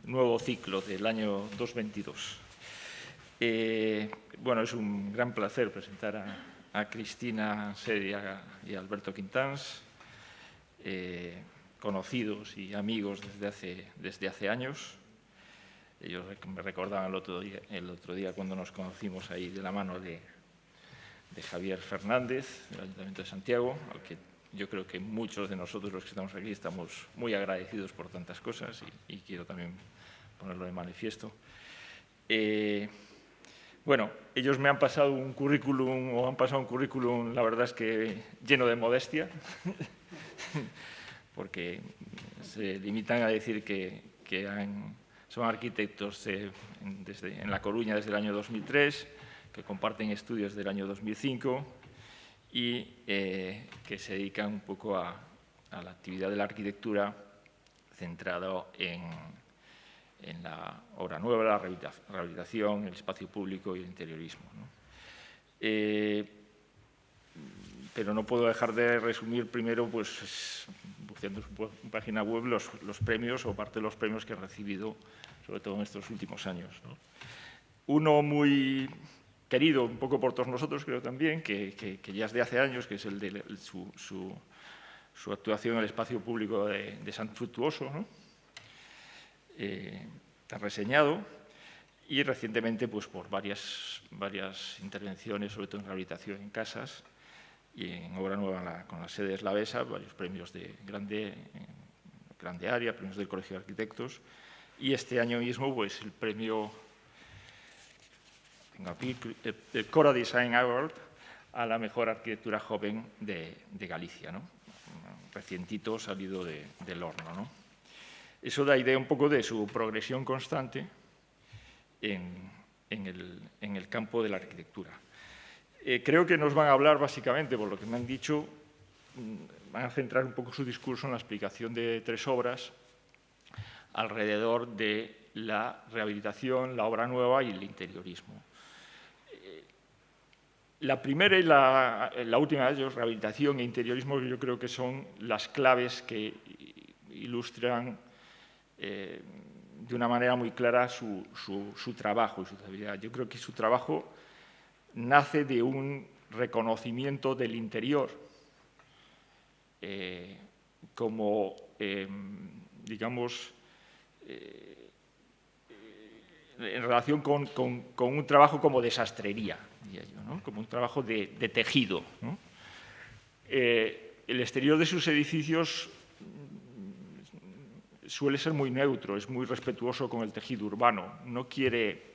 nuevo ciclo del año 2022. Bueno, es un gran placer presentar a Cristina Sedia y a Alberto Quintáns, conocidos y amigos desde hace años. Ellos me recordaban el otro día cuando nos conocimos ahí de la mano de Javier Fernández, del Ayuntamiento de Santiago, al que yo creo que muchos de nosotros los que estamos aquí estamos muy agradecidos por tantas cosas y quiero también ponerlo de manifiesto. Bueno, ellos me han pasado un currículum, la verdad es que lleno de modestia, porque se limitan a decir que son arquitectos en La Coruña desde el año 2003, que comparten estudios del año 2005 y que se dedican un poco a la actividad de la arquitectura centrada en la obra nueva, la rehabilitación, el espacio público y el interiorismo, ¿no? Pero no puedo dejar de resumir primero, pues, buscando su página web, los premios o parte de los premios que he recibido, sobre todo en estos últimos años, ¿no? Uno muy querido un poco por todos nosotros, creo también, que ya es de hace años, que es el de su actuación en el espacio público de San Fructuoso, ¿no? Tan reseñado, y recientemente pues, por varias intervenciones, sobre todo en rehabilitación en casas y en obra nueva con la sede eslavesa, varios premios de grande área, premios del Colegio de Arquitectos, y este año mismo pues, el premio el Cora Design Award a la mejor arquitectura joven de Galicia, ¿no? Recientito salido del horno, ¿no? Eso da idea un poco de su progresión constante en el campo de la arquitectura. Creo que nos van a hablar, básicamente, por lo que me han dicho, van a centrar un poco su discurso en la explicación de 3 obras alrededor de la rehabilitación, la obra nueva y el interiorismo. La primera y la última de ellos, rehabilitación e interiorismo, yo creo que son las claves que ilustran de una manera muy clara su trabajo y su habilidad. Yo creo que su trabajo nace de un reconocimiento del interior como, digamos, en relación con un trabajo como de sastrería, diría yo, ¿no? Como un trabajo de tejido, ¿no? El exterior de sus edificios suele ser muy neutro, es muy respetuoso con el tejido urbano, no quiere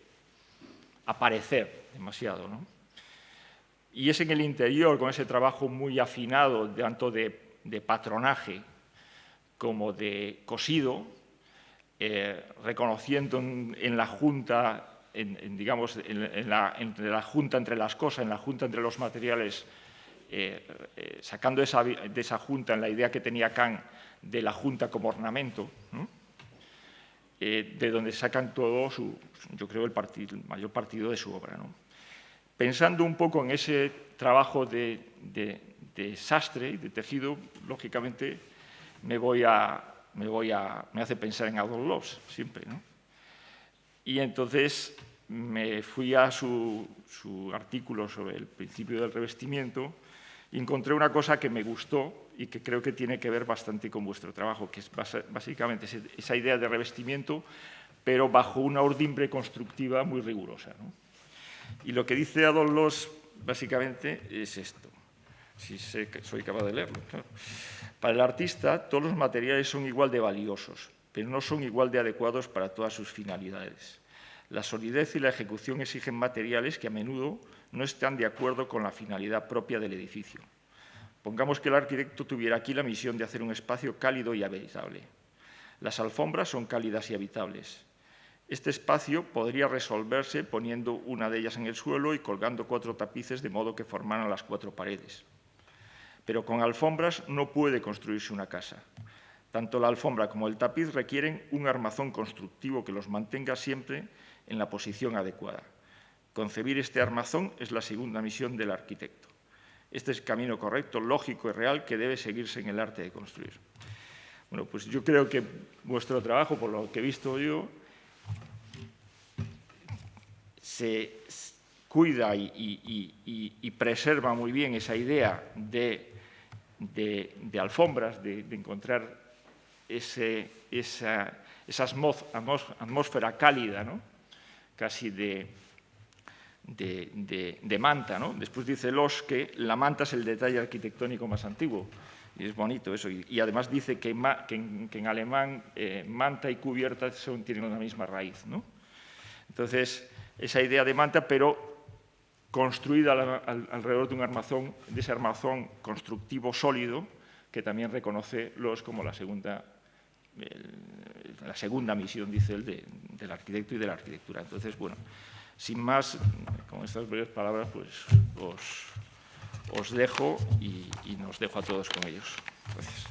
aparecer demasiado, ¿no? Y es en el interior, con ese trabajo muy afinado, tanto de patronaje como de cosido, reconociendo en la junta, digamos, entre la junta entre las cosas, en la junta entre los materiales, sacando de esa junta en la idea que tenía Kant de la junta como ornamento, ¿no? De donde sacan todo, yo creo, el mayor partido de su obra, ¿no? Pensando un poco en ese trabajo de sastre y de tejido, lógicamente me hace pensar en Adolf Loos, siempre, ¿no? Y entonces me fui a su artículo sobre el principio del revestimiento y encontré una cosa que me gustó y que creo que tiene que ver bastante con vuestro trabajo, que es básicamente esa idea de revestimiento, pero bajo una urdimbre constructiva muy rigurosa, ¿no? Y lo que dice Adolf Loos, básicamente, es esto, si soy capaz de leerlo, claro. Para el artista, todos los materiales son igual de valiosos, pero no son igual de adecuados para todas sus finalidades. La solidez y la ejecución exigen materiales que a menudo no están de acuerdo con la finalidad propia del edificio. Pongamos que el arquitecto tuviera aquí la misión de hacer un espacio cálido y habitable. Las alfombras son cálidas y habitables. Este espacio podría resolverse poniendo una de ellas en el suelo y colgando 4 tapices de modo que formaran las 4 paredes. Pero con alfombras no puede construirse una casa. Tanto la alfombra como el tapiz requieren un armazón constructivo que los mantenga siempre en la posición adecuada. Concebir este armazón es la segunda misión del arquitecto. Este es el camino correcto, lógico y real que debe seguirse en el arte de construir. Bueno, pues yo creo que vuestro trabajo, por lo que he visto yo, se cuida y preserva muy bien esa idea de alfombras, de encontrar esa atmósfera cálida, ¿no? Casi de manta, ¿no? Después dice Losch que la manta es el detalle arquitectónico más antiguo, y es bonito eso. Y además dice que en alemán manta y cubierta tienen una misma raíz, ¿no? Entonces, esa idea de manta, pero construida alrededor de ese armazón constructivo sólido, que también reconoce Losch como la segunda misión, dice él, del arquitecto y de la arquitectura. Entonces, bueno, sin más, con estas breves palabras, pues os dejo y nos dejo a todos con ellos. Gracias.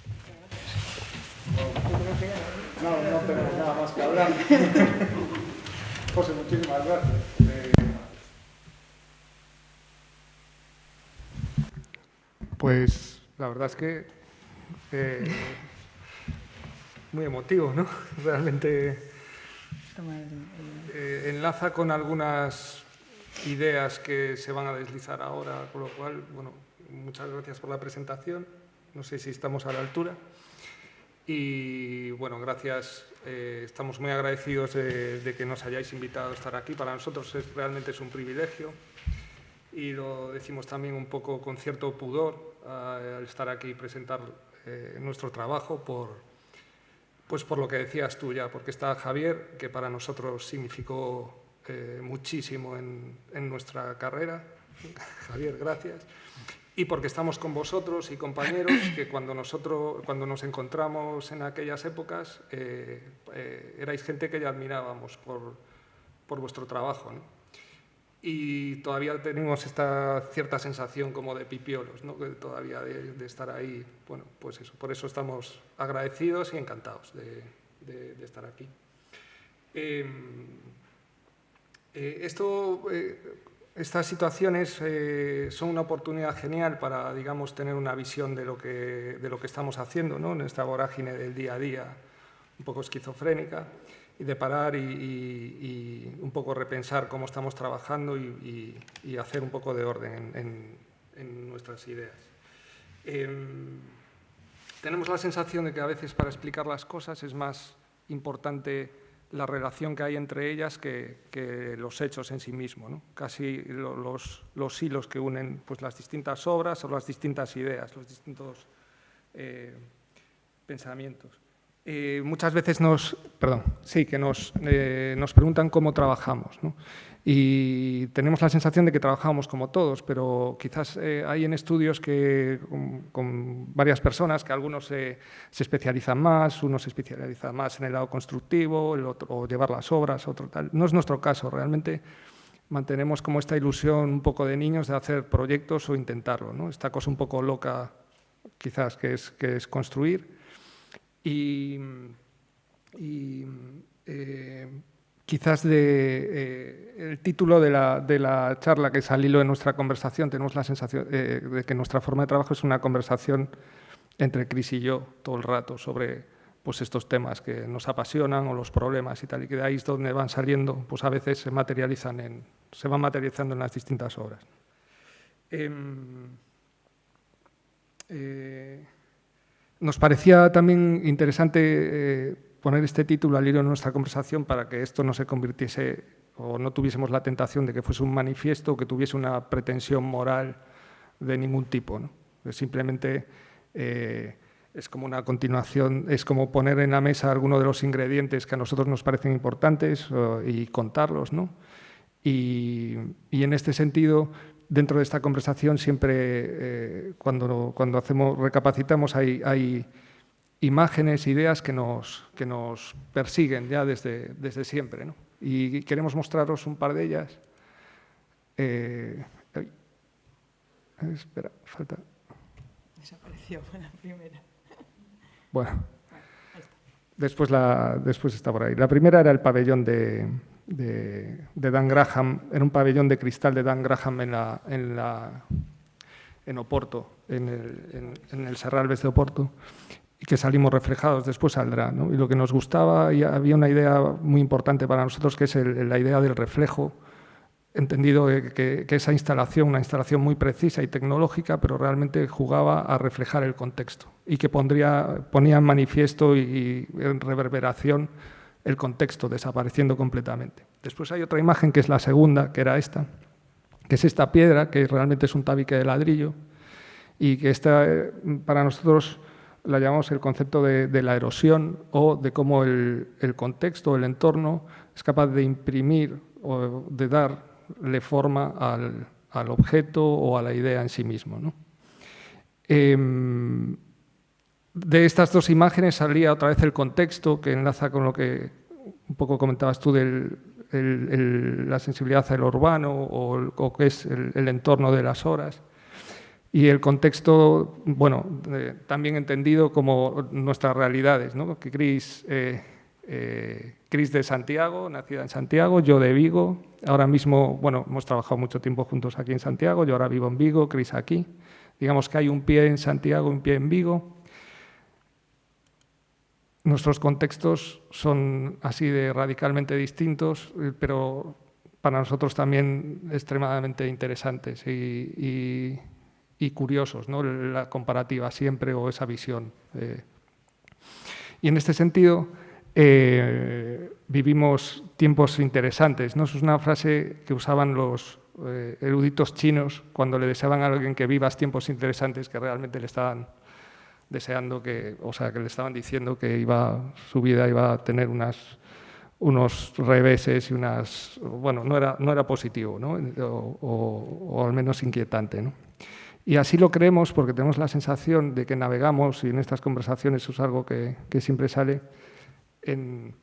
No tenemos nada más que hablar. José, muchísimas gracias. Pues la verdad es que muy emotivo, ¿no? Realmente enlaza con algunas ideas que se van a deslizar ahora, por lo cual, bueno, muchas gracias por la presentación. No sé si estamos a la altura. Y, bueno, gracias. Estamos muy agradecidos de que nos hayáis invitado a estar aquí. Para nosotros realmente es un privilegio. Y lo decimos también un poco con cierto pudor al estar aquí y presentar nuestro trabajo por lo que decías tú ya, porque está Javier, que para nosotros significó muchísimo en nuestra carrera. Javier, gracias. Y porque estamos con vosotros y compañeros que cuando nos encontramos en aquellas épocas erais gente que ya admirábamos por vuestro trabajo, ¿no? Y todavía tenemos esta cierta sensación como de pipiolos, ¿no? Todavía de estar ahí. Bueno, pues eso, por eso estamos agradecidos y encantados de estar aquí. Estas situaciones son una oportunidad genial para, digamos, tener una visión de lo que estamos haciendo, ¿no? En esta vorágine del día a día, un poco esquizofrénica, y de parar y un poco repensar cómo estamos trabajando y hacer un poco de orden en nuestras ideas. Tenemos la sensación de que a veces para explicar las cosas es más importante la relación que hay entre ellas que los hechos en sí mismos, ¿no? Casi los hilos que unen, pues, las distintas obras o las distintas ideas, los distintos pensamientos. Muchas veces nos preguntan cómo trabajamos, ¿no? Y tenemos la sensación de que trabajamos como todos, pero quizás hay en estudios con varias personas que algunos se especializan más, uno se especializa más en el lado constructivo, el otro o llevar las obras, otro tal. No es nuestro caso, realmente mantenemos como esta ilusión un poco de niños de hacer proyectos o intentarlo, ¿no? Esta cosa un poco loca quizás que es construir. Quizás el título de la charla, que es al hilo de nuestra conversación, tenemos la sensación de que nuestra forma de trabajo es una conversación entre Chris y yo todo el rato sobre, pues, estos temas que nos apasionan o los problemas y tal, y que de ahí es donde van saliendo, pues a veces se van materializando en las distintas obras. Nos parecía también interesante poner este título al hilo de nuestra conversación para que esto no se convirtiese o no tuviésemos la tentación de que fuese un manifiesto o que tuviese una pretensión moral de ningún tipo, ¿no? Simplemente es como una continuación, es como poner en la mesa algunos de los ingredientes que a nosotros nos parecen importantes y contarlos, ¿no? Y en este sentido, dentro de esta conversación siempre, cuando recapacitamos, hay imágenes, ideas que nos persiguen ya desde siempre, ¿no? Y queremos mostraros un par de ellas. Espera, falta... Desapareció la primera. Bueno, después está por ahí. La primera era el pabellón de Dan Graham, era un pabellón de cristal de Dan Graham en Oporto, en el Serralves de Oporto, y que salimos reflejados, después saldrá, ¿no? Y lo que nos gustaba, y había una idea muy importante para nosotros, que es la idea del reflejo entendido que esa instalación, una instalación muy precisa y tecnológica, pero realmente jugaba a reflejar el contexto y que ponía en manifiesto y en reverberación el contexto, desapareciendo completamente. Después hay otra imagen, que es la segunda, que era esta, que es esta piedra, que realmente es un tabique de ladrillo, y que esta, para nosotros la llamamos el concepto de la erosión, o de cómo el contexto, el entorno, es capaz de imprimir o de darle forma al objeto o a la idea en sí mismo, ¿no? De estas dos imágenes salía otra vez el contexto, que enlaza con lo que un poco comentabas tú de la sensibilidad a lo urbano o que es el entorno de las horas. Y el contexto, bueno, también entendido como nuestras realidades, ¿no? Que Cris de Santiago, nacida en Santiago, yo de Vigo. Ahora mismo, bueno, hemos trabajado mucho tiempo juntos aquí en Santiago, yo ahora vivo en Vigo, Cris aquí. Digamos que hay un pie en Santiago, un pie en Vigo. Nuestros contextos son así de radicalmente distintos, pero para nosotros también extremadamente interesantes y curiosos, ¿no? La comparativa siempre o esa visión. Y en este sentido vivimos tiempos interesantes, ¿no? Eso es una frase que usaban los eruditos chinos cuando le deseaban a alguien que vivas tiempos interesantes, que realmente le estaban deseando que le estaban diciendo que su vida iba a tener unos reveses y bueno, no era positivo, ¿no? O al menos inquietante, ¿no? Y así lo creemos porque tenemos la sensación de que navegamos, y en estas conversaciones es algo que siempre sale, en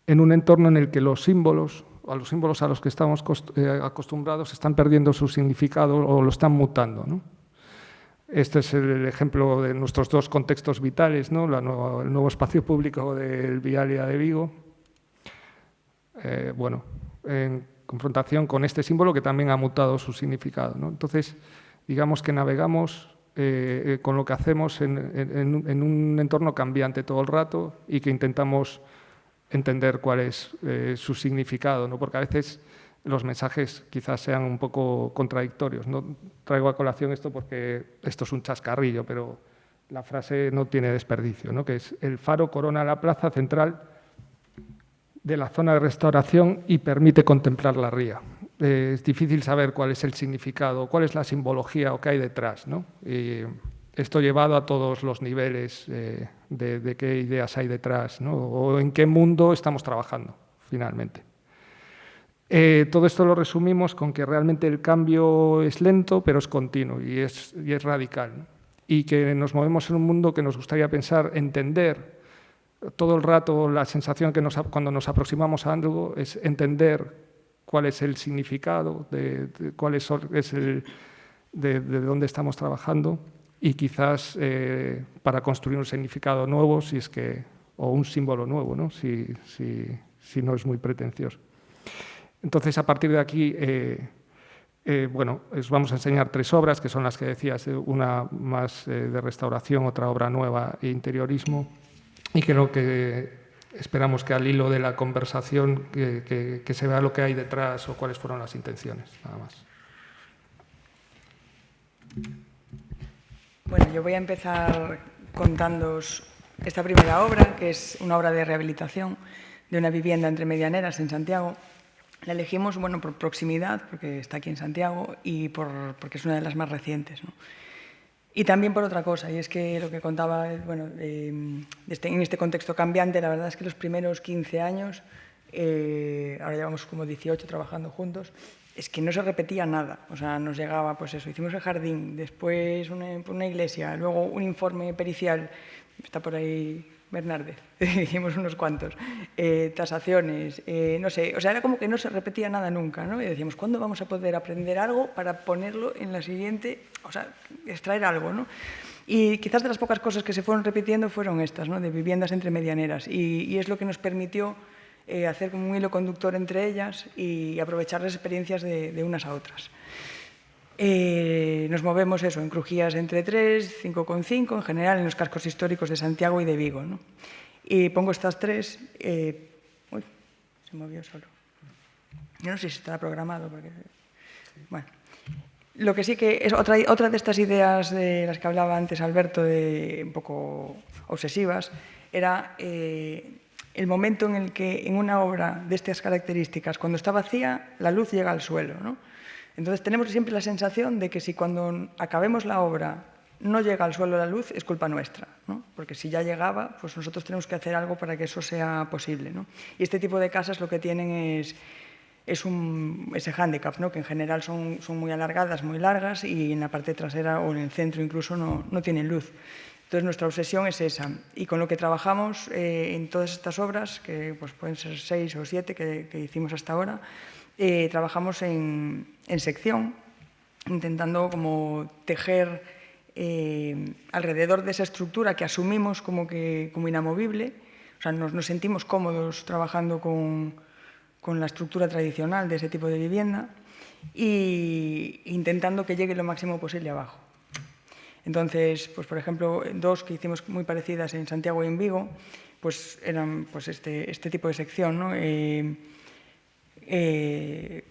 un entorno en el que los símbolos a los que estamos acostumbrados están perdiendo su significado o lo están mutando, ¿no? Este es el ejemplo de nuestros dos contextos vitales, ¿no? El nuevo espacio público del Vialia de Vigo, bueno, en confrontación con este símbolo que también ha mutado su significado, ¿no? Entonces, digamos que navegamos con lo que hacemos en un entorno cambiante todo el rato y que intentamos entender cuál es su significado, ¿no? Porque a veces los mensajes quizás sean un poco contradictorios. No traigo a colación esto porque esto es un chascarrillo, pero la frase no tiene desperdicio, ¿no? Que es: el faro corona la plaza central de la zona de restauración y permite contemplar la ría. Es difícil saber cuál es el significado, cuál es la simbología o qué hay detrás, ¿no? Y esto llevado a todos los niveles de qué ideas hay detrás, ¿no? O en qué mundo estamos trabajando, finalmente. Todo esto lo resumimos con que realmente el cambio es lento, pero es continuo y es radical, ¿no? Y que nos movemos en un mundo que nos gustaría pensar, entender todo el rato. La sensación que cuando nos aproximamos a algo es entender cuál es el significado, de dónde estamos trabajando, y quizás para construir un significado nuevo, o un símbolo nuevo, ¿no? Si no es muy pretencioso. Entonces, a partir de aquí, bueno, os vamos a enseñar 3 obras, que son las que decías, una más de restauración, otra obra nueva e interiorismo, y que lo que esperamos que al hilo de la conversación que se vea lo que hay detrás o cuáles fueron las intenciones, nada más. Bueno, yo voy a empezar contándoos esta primera obra, que es una obra de rehabilitación de una vivienda entre medianeras en Santiago. La elegimos, bueno, por proximidad, porque está aquí en Santiago, y porque es una de las más recientes, ¿no? Y también por otra cosa, y es que lo que contaba, bueno, en este contexto cambiante, la verdad es que los primeros 15 años, ahora llevamos como 18 trabajando juntos, es que no se repetía nada. O sea, nos llegaba, pues eso, hicimos el jardín, después una iglesia, luego un informe pericial, está por ahí Bernárdez, hicimos unos cuantos, tasaciones, no sé, o sea, era como que no se repetía nada nunca, ¿no? Y decíamos, ¿cuándo vamos a poder aprender algo para ponerlo en la siguiente, o sea, extraer algo, ¿no? Y quizás de las pocas cosas que se fueron repitiendo fueron estas, ¿no? De viviendas entre medianeras, y es lo que nos permitió hacer como un hilo conductor entre ellas y aprovechar las experiencias de unas a otras. Nos movemos eso, en crujías entre 3, 5,5, en general en los cascos históricos de Santiago y de Vigo, ¿no? Y pongo estas 3, se movió solo. Yo no sé si estará programado, porque... Bueno. Lo que sí que es otra de estas ideas de las que hablaba antes Alberto, de un poco obsesivas, era el momento en el que en una obra de estas características, cuando está vacía, la luz llega al suelo, ¿no? Entonces tenemos siempre la sensación de que si cuando acabemos la obra no llega al suelo la luz, es culpa nuestra, ¿no? Porque si ya llegaba, pues nosotros tenemos que hacer algo para que eso sea posible, ¿no? Y este tipo de casas lo que tienen es ese hándicap, ¿no? Que en general son muy alargadas, muy largas, y en la parte trasera o en el centro incluso no tienen luz. Entonces nuestra obsesión es esa, y con lo que trabajamos en todas estas obras, que pues, pueden ser 6 o 7 que hicimos hasta ahora, trabajamos en sección, intentando como tejer alrededor de esa estructura que asumimos como inamovible. O sea, nos sentimos cómodos trabajando con la estructura tradicional de ese tipo de vivienda e intentando que llegue lo máximo posible abajo. Entonces, pues, por ejemplo, 2 que hicimos muy parecidas en Santiago y en Vigo, pues eran pues, este tipo de sección, ¿no?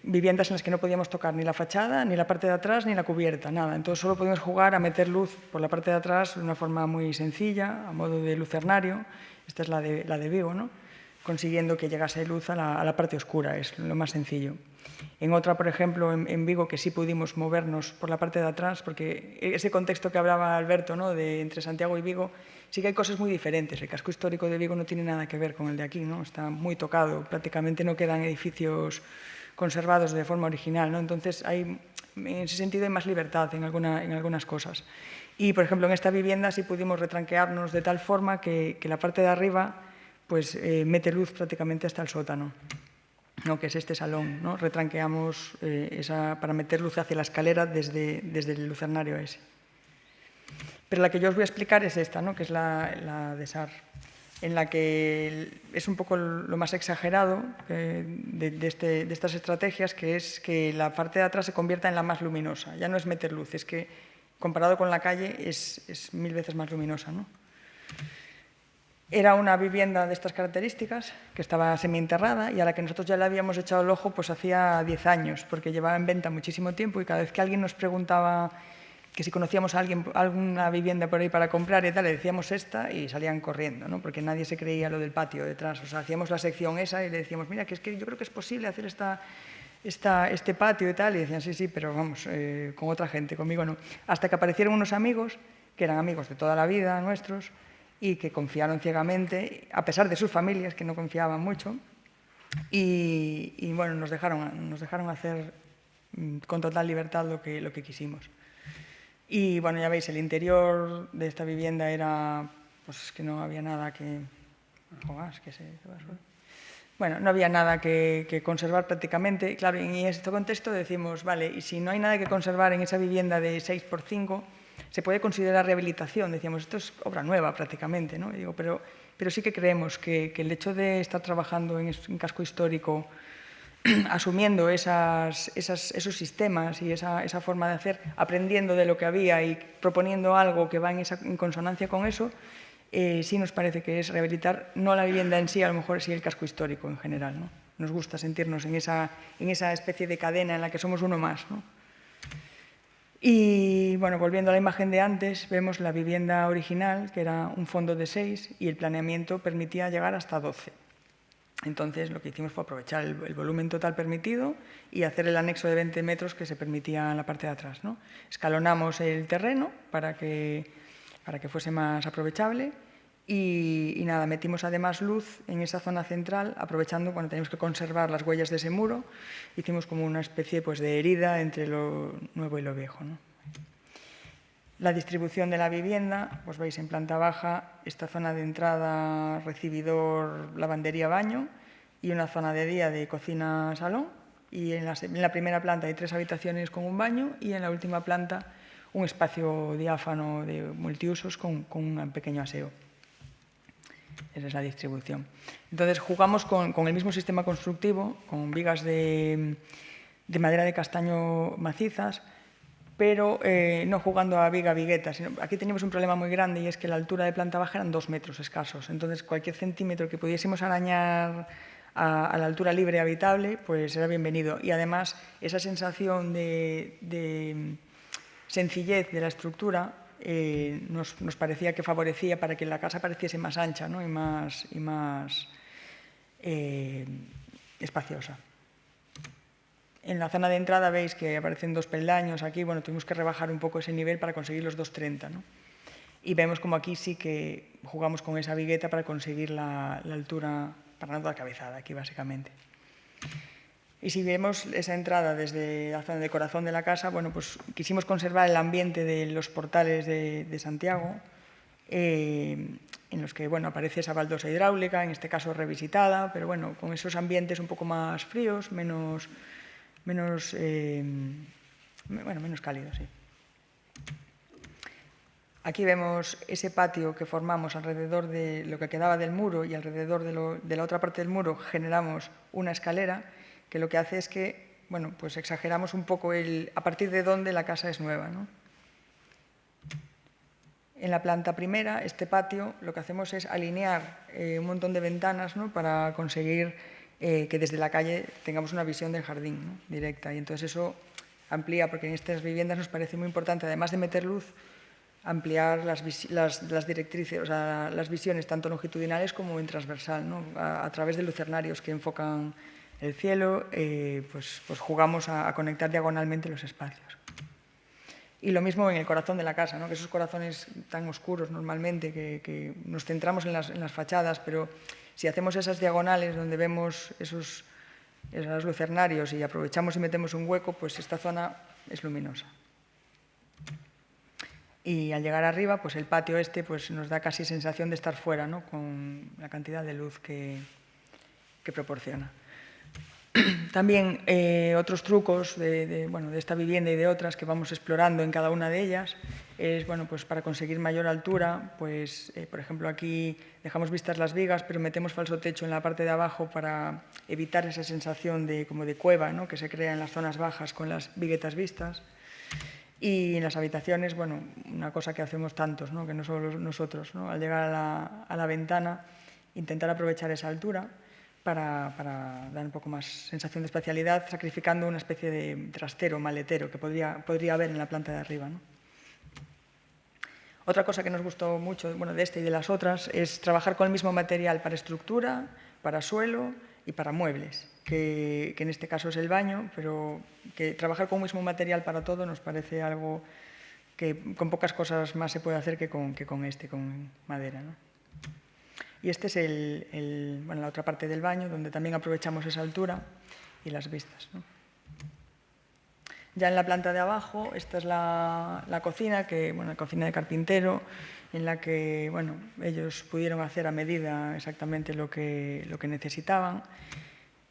Viviendas en las que no podíamos tocar ni la fachada, ni la parte de atrás, ni la cubierta, nada. Entonces solo podíamos jugar a meter luz por la parte de atrás de una forma muy sencilla, a modo de lucernario. Esta es la de Vigo, ¿no? Consiguiendo que llegase luz a la parte oscura, es lo más sencillo. En otra, por ejemplo, en Vigo, que sí pudimos movernos por la parte de atrás, porque ese contexto que hablaba Alberto, ¿no? Entre Santiago y Vigo, sí que hay cosas muy diferentes. El casco histórico de Vigo no tiene nada que ver con el de aquí, ¿no? Está muy tocado, prácticamente no quedan edificios conservados de forma original, ¿no? Entonces, en ese sentido hay más libertad en algunas cosas. Y, por ejemplo, en esta vivienda sí pudimos retranquearnos de tal forma que la parte de arriba pues, mete luz prácticamente hasta el sótano, ¿no? Que es este salón, ¿no? Retranqueamos para meter luz hacia la escalera desde el lucernario ese. Pero la que yo os voy a explicar es esta, ¿no? Que es la de SAR, en la que es un poco lo más exagerado de estas estrategias, que es que la parte de atrás se convierta en la más luminosa. Ya no es meter luz, es que comparado con la calle es 1000 veces más luminosa, ¿no? Era una vivienda de estas características, que estaba semienterrada y a la que nosotros ya le habíamos echado el ojo pues hacía 10 años, porque llevaba en venta muchísimo tiempo y cada vez que alguien nos preguntaba que si conocíamos a alguna vivienda por ahí para comprar y tal, le decíamos esta y salían corriendo, ¿no? Porque nadie se creía lo del patio detrás. O sea, hacíamos la sección esa y le decíamos, mira, que es que yo creo que es posible hacer este patio y tal, y decían, sí, pero vamos, con otra gente, conmigo no. Hasta que aparecieron unos amigos, que eran amigos de toda la vida nuestros, y que confiaron ciegamente, a pesar de sus familias, que no confiaban mucho, y bueno, nos dejaron hacer con total libertad lo que quisimos. Y bueno, ya veis, el interior de esta vivienda era, pues que no había nada que... Bueno, no había nada que conservar prácticamente. Claro, en este contexto decimos, vale, y si no hay nada que conservar en esa vivienda de 6x5, se puede considerar rehabilitación. Decíamos, esto es obra nueva prácticamente, ¿no? Y digo, pero sí que creemos que el hecho de estar trabajando en casco histórico, asumiendo esos sistemas y esa forma de hacer, aprendiendo de lo que había y proponiendo algo que va en consonancia con eso, sí nos parece que es rehabilitar, no la vivienda en sí, a lo mejor sí el casco histórico en general, ¿no? Nos gusta sentirnos en esa especie de cadena en la que somos uno más, ¿no? Y bueno, volviendo a la imagen de antes, vemos la vivienda original, que era un fondo de 6, y el planeamiento permitía llegar hasta 12. Entonces, lo que hicimos fue aprovechar el volumen total permitido y hacer el anexo de 20 metros que se permitía en la parte de atrás, ¿no? Escalonamos el terreno para que fuese más aprovechable y nada, metimos además luz en esa zona central, aprovechando cuando teníamos que conservar las huellas de ese muro, hicimos como una especie pues, de herida entre lo nuevo y lo viejo, ¿no? La distribución de la vivienda, pues veis en planta baja, esta zona de entrada, recibidor, lavandería, baño, y una zona de día de cocina, salón, y en la primera planta hay 3 habitaciones con un baño y en la última planta un espacio diáfano de multiusos con un pequeño aseo. Esa es la distribución. Entonces jugamos con el mismo sistema constructivo, con vigas de madera de castaño macizas, pero no jugando a viga-vigueta. Aquí teníamos un problema muy grande y es que la altura de planta baja eran 2 metros escasos. Entonces, cualquier centímetro que pudiésemos arañar a la altura libre y habitable, pues era bienvenido. Y además, esa sensación de sencillez de la estructura nos parecía que favorecía para que la casa pareciese más ancha, ¿no? y más espaciosa. En la zona de entrada veis que aparecen 2 peldaños aquí, bueno, tuvimos que rebajar un poco ese nivel para conseguir los 2,30, ¿no? Y vemos como aquí sí que jugamos con esa vigueta para conseguir la altura, para no dar cabezada aquí básicamente. Y si vemos esa entrada desde la zona de corazón de la casa, bueno, pues quisimos conservar el ambiente de los portales de Santiago, en los que, bueno, aparece esa baldosa hidráulica, en este caso revisitada, pero bueno, con esos ambientes un poco más fríos, menos cálidos, sí. Aquí vemos ese patio que formamos alrededor de lo que quedaba del muro y alrededor de la otra parte del muro generamos una escalera que lo que hace es que, bueno, pues exageramos un poco a partir de dónde la casa es nueva, ¿no? En la planta primera, este patio, lo que hacemos es alinear un montón de ventanas, ¿no? Para conseguir que desde la calle tengamos una visión del jardín, ¿no? Directa. Y entonces eso amplía, porque en estas viviendas nos parece muy importante, además de meter luz, ampliar las directrices, o sea, las visiones tanto longitudinales como en transversal, ¿no? A través de lucernarios que enfocan el cielo, pues jugamos a conectar diagonalmente los espacios. Y lo mismo en el corazón de la casa, ¿no? Que esos corazones tan oscuros normalmente, que nos centramos en las fachadas, pero si hacemos esas diagonales donde vemos esos lucernarios y aprovechamos y metemos un hueco, pues esta zona es luminosa. Y al llegar arriba, pues el patio pues nos da casi sensación de estar fuera, ¿no? Con la cantidad de luz que proporciona. También otros trucos de esta vivienda y de otras que vamos explorando en cada una de ellas es, bueno, pues para conseguir mayor altura, pues por ejemplo aquí dejamos vistas las vigas, pero metemos falso techo en la parte de abajo para evitar esa sensación como de cueva, ¿no? Que se crea en las zonas bajas con las viguetas vistas. Y en las habitaciones, bueno, una cosa que hacemos tantos, ¿no? Que no solo nosotros, ¿no? Al llegar a la ventana, intentar aprovechar esa altura para dar un poco más sensación de espacialidad, sacrificando una especie de trastero, maletero, que podría haber en la planta de arriba, ¿no? Otra cosa que nos gustó mucho, bueno, de este y de las otras, es trabajar con el mismo material para estructura, para suelo y para muebles, que en este caso es el baño, pero que trabajar con el mismo material para todo nos parece algo que con pocas cosas más se puede hacer que con madera, ¿no? Y este es la otra parte del baño, donde también aprovechamos esa altura y las vistas, ¿no? Ya en la planta de abajo, esta es la cocina, la cocina de carpintero, en la que, bueno, ellos pudieron hacer a medida exactamente lo que necesitaban.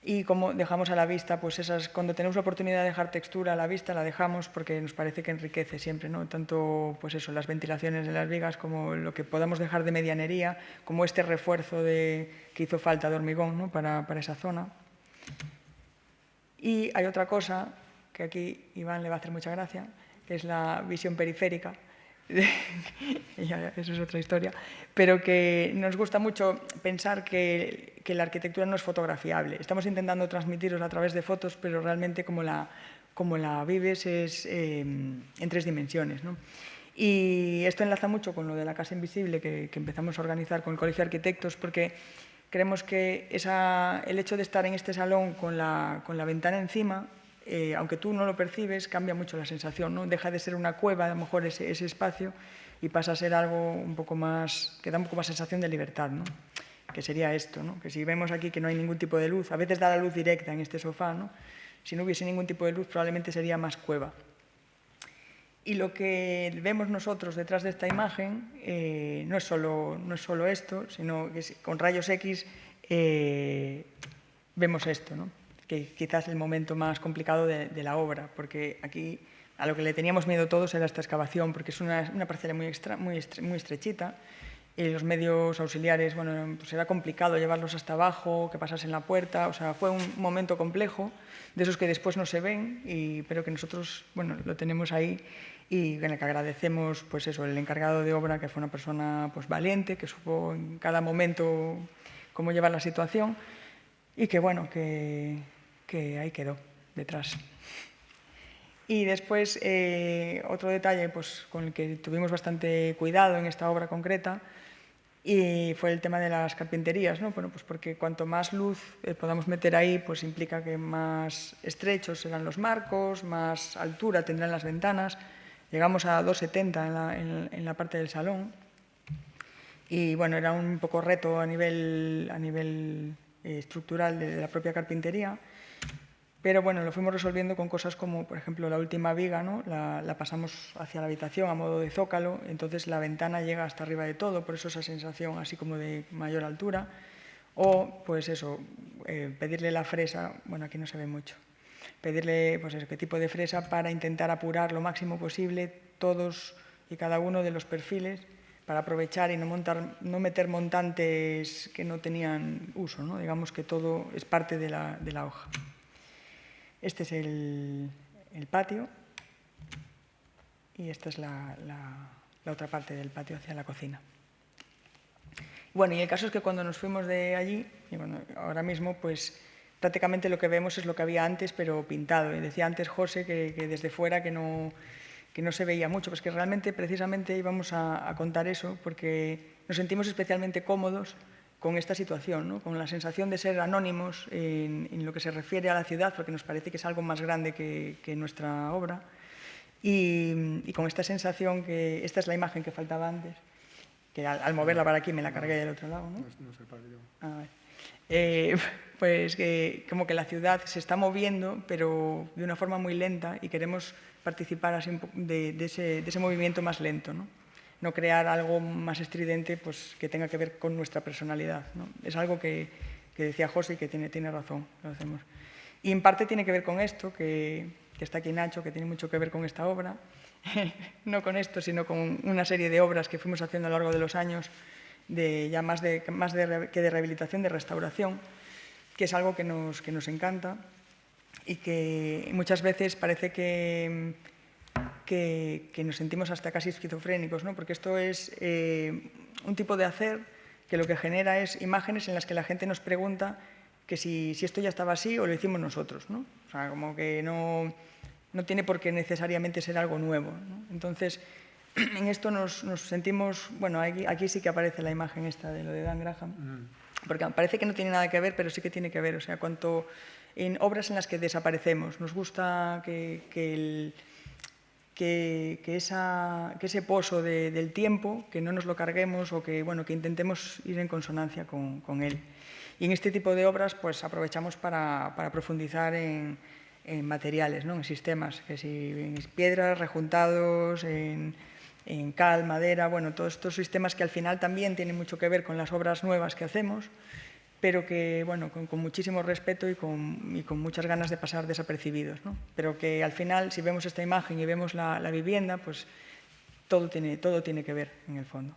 Y como dejamos a la vista, pues cuando tenemos la oportunidad de dejar textura a la vista, la dejamos porque nos parece que enriquece siempre, ¿no? Tanto pues eso, las ventilaciones de las vigas como lo que podamos dejar de medianería, como este refuerzo que hizo falta de hormigón, ¿no? para esa zona. Y hay otra cosa que aquí Iván le va a hacer mucha gracia, que es la visión periférica. Eso es otra historia, pero que nos gusta mucho pensar que la arquitectura no es fotografiable. Estamos intentando transmitiros a través de fotos, pero realmente como la vives es en 3 dimensiones, ¿no? Y esto enlaza mucho con lo de la Casa Invisible que empezamos a organizar con el Colegio de Arquitectos, porque creemos que el hecho de estar en este salón con la ventana encima, aunque tú no lo percibes, cambia mucho la sensación, ¿no? Deja de ser una cueva, a lo mejor ese espacio, y pasa a ser algo un poco más, que da un poco más sensación de libertad, ¿no? Que sería esto, ¿no? Que si vemos aquí que no hay ningún tipo de luz, a veces da la luz directa en este sofá, ¿no? Si no hubiese ningún tipo de luz, probablemente sería más cueva. Y lo que vemos nosotros detrás de esta imagen no es solo esto, sino que con rayos X vemos esto, ¿no? Que quizás es el momento más complicado de la obra, porque aquí a lo que le teníamos miedo todos era esta excavación, porque es una parcela muy estrechita, y los medios auxiliares, bueno, pues era complicado llevarlos hasta abajo, que pasasen la puerta, o sea, fue un momento complejo, de esos que después no se ven, pero que nosotros, bueno, lo tenemos ahí, y en el que agradecemos, pues eso, el encargado de obra, que fue una persona pues valiente, que supo en cada momento cómo llevar la situación. y que bueno, que ahí quedó detrás. Y después, otro detalle pues, con el que tuvimos bastante cuidado en esta obra concreta y fue el tema de las carpinterías, ¿no? Bueno, pues porque cuanto más luz podamos meter ahí, pues implica que más estrechos serán los marcos, más altura tendrán las ventanas. Llegamos a 2,70 en la parte del salón y bueno, era un poco reto a nivel estructural de la propia carpintería. Pero bueno, lo fuimos resolviendo con cosas como, por ejemplo, la última viga, ¿no? La pasamos hacia la habitación a modo de zócalo, entonces la ventana llega hasta arriba de todo, por eso esa sensación así como de mayor altura. O, pues eso, pedirle la fresa, bueno, aquí no se ve mucho, pedirle, pues eso, qué tipo de fresa para intentar apurar lo máximo posible todos y cada uno de los perfiles para aprovechar y no meter montantes que no tenían uso, ¿no? Digamos que todo es parte de la hoja. Este es el patio y esta es la otra parte del patio hacia la cocina. Bueno, y el caso es que cuando nos fuimos de allí, y bueno, ahora mismo pues prácticamente lo que vemos es lo que había antes, pero pintado. Y decía antes José que desde fuera que no se veía mucho, pues que realmente precisamente íbamos a contar eso porque nos sentimos especialmente cómodos con esta situación, ¿no? Con la sensación de ser anónimos en lo que se refiere a la ciudad, porque nos parece que es algo más grande que nuestra obra, y con esta sensación que esta es la imagen que faltaba antes, que al moverla para aquí me la cargué del otro lado, ¿no? No sé para qué. Pues que como que la ciudad se está moviendo, pero de una forma muy lenta, y queremos participar así de ese movimiento más lento, ¿no? No crear algo más estridente pues, que tenga que ver con nuestra personalidad, ¿no? Es algo que decía José y que tiene razón, lo hacemos. Y en parte tiene que ver con esto, que está aquí Nacho, que tiene mucho que ver con esta obra, no con esto, sino con una serie de obras que fuimos haciendo a lo largo de los años, ya más de rehabilitación, de restauración, que es algo que nos encanta y que muchas veces parece que nos sentimos hasta casi esquizofrénicos, ¿no? Porque esto es un tipo de hacer que lo que genera es imágenes en las que la gente nos pregunta que si esto ya estaba así o lo hicimos nosotros, ¿no? O sea, como que no tiene por qué necesariamente ser algo nuevo, ¿no? Entonces, en esto nos sentimos... Bueno, aquí sí que aparece la imagen esta de lo de Dan Graham, porque parece que no tiene nada que ver, pero sí que tiene que ver. O sea, cuanto en obras en las que desaparecemos, nos gusta que ese pozo del tiempo, que no nos lo carguemos o que intentemos ir en consonancia con él. Y en este tipo de obras pues aprovechamos para profundizar en materiales, ¿no? En sistemas, que si en piedras, rejuntados, en cal, madera, bueno, todos estos sistemas que al final también tienen mucho que ver con las obras nuevas que hacemos, pero que, bueno, con muchísimo respeto y con muchas ganas de pasar desapercibidos, ¿no? Pero que al final, si vemos esta imagen y vemos la vivienda, pues todo tiene que ver en el fondo.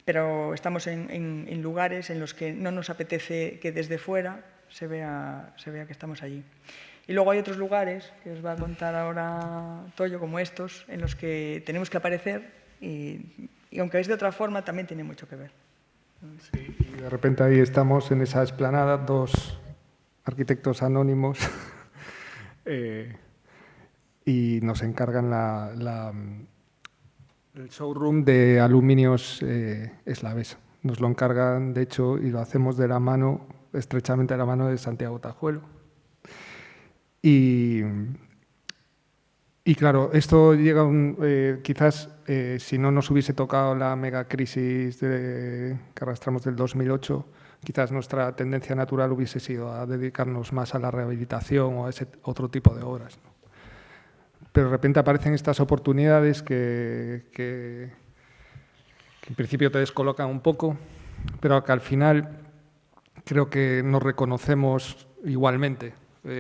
Pero estamos en lugares en los que no nos apetece que desde fuera se vea que estamos allí. Y luego hay otros lugares, que os va a contar ahora Toyo, como estos, en los que tenemos que aparecer y aunque es de otra forma, también tiene mucho que ver. Sí, y de repente ahí estamos en esa explanada, dos arquitectos anónimos y nos encargan el showroom de aluminios eslaves. Nos lo encargan, de hecho, y lo hacemos de la mano, estrechamente de la mano de Santiago Tajuelo. Y claro, esto llega quizás si no nos hubiese tocado la megacrisis que arrastramos del 2008, quizás nuestra tendencia natural hubiese sido a dedicarnos más a la rehabilitación o a ese otro tipo de obras, ¿no? Pero de repente aparecen estas oportunidades que en principio te descolocan un poco, pero que al final creo que nos reconocemos igualmente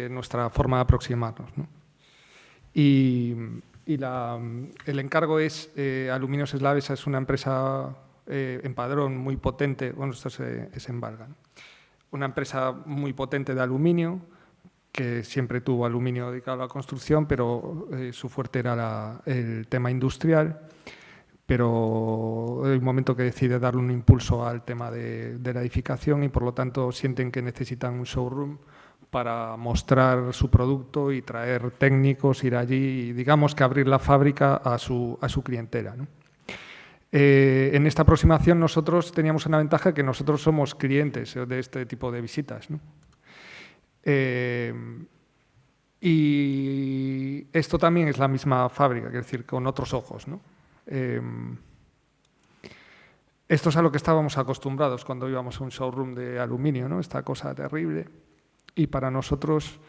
nuestra forma de aproximarnos, ¿no? Y el encargo es Aluminios Eslaves, es una empresa en Padrón muy potente, bueno, esto es en Valga, ¿no? Una empresa muy potente de aluminio, que siempre tuvo aluminio dedicado a la construcción, pero su fuerte era el tema industrial, pero un momento que decide darle un impulso al tema de la edificación y por lo tanto sienten que necesitan un showroom para mostrar su producto y traer técnicos, ir allí y digamos que abrir la fábrica a su clientela, ¿no? En esta aproximación nosotros teníamos una ventaja que nosotros somos clientes de este tipo de visitas, ¿no? Y esto también es la misma fábrica, es decir, con otros ojos, ¿no? Esto es a lo que estábamos acostumbrados cuando íbamos a un showroom de aluminio, ¿no? Esta cosa terrible. Y para nosotros,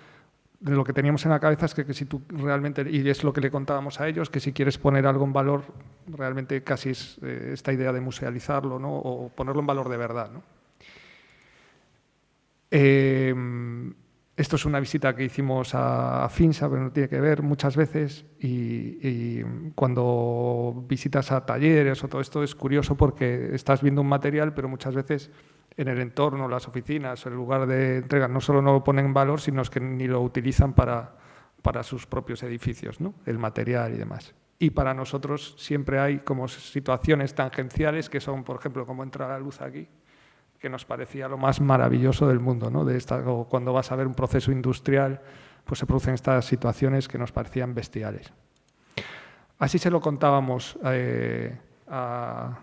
lo que teníamos en la cabeza es que si tú realmente, y es lo que le contábamos a ellos, que si quieres poner algo en valor, realmente casi es esta idea de musealizarlo, ¿no? O ponerlo en valor de verdad, ¿no? Esto es una visita que hicimos a Finsa, pero no tiene que ver muchas veces, y cuando visitas a talleres o todo esto es curioso porque estás viendo un material, pero muchas veces en el entorno, las oficinas, el lugar de entrega, no solo no lo ponen en valor, sino que ni lo utilizan para sus propios edificios, ¿no? El material y demás. Y para nosotros siempre hay como situaciones tangenciales que son, por ejemplo, como entra la luz aquí, que nos parecía lo más maravilloso del mundo, ¿no? O cuando vas a ver un proceso industrial, pues se producen estas situaciones que nos parecían bestiales. Así se lo contábamos a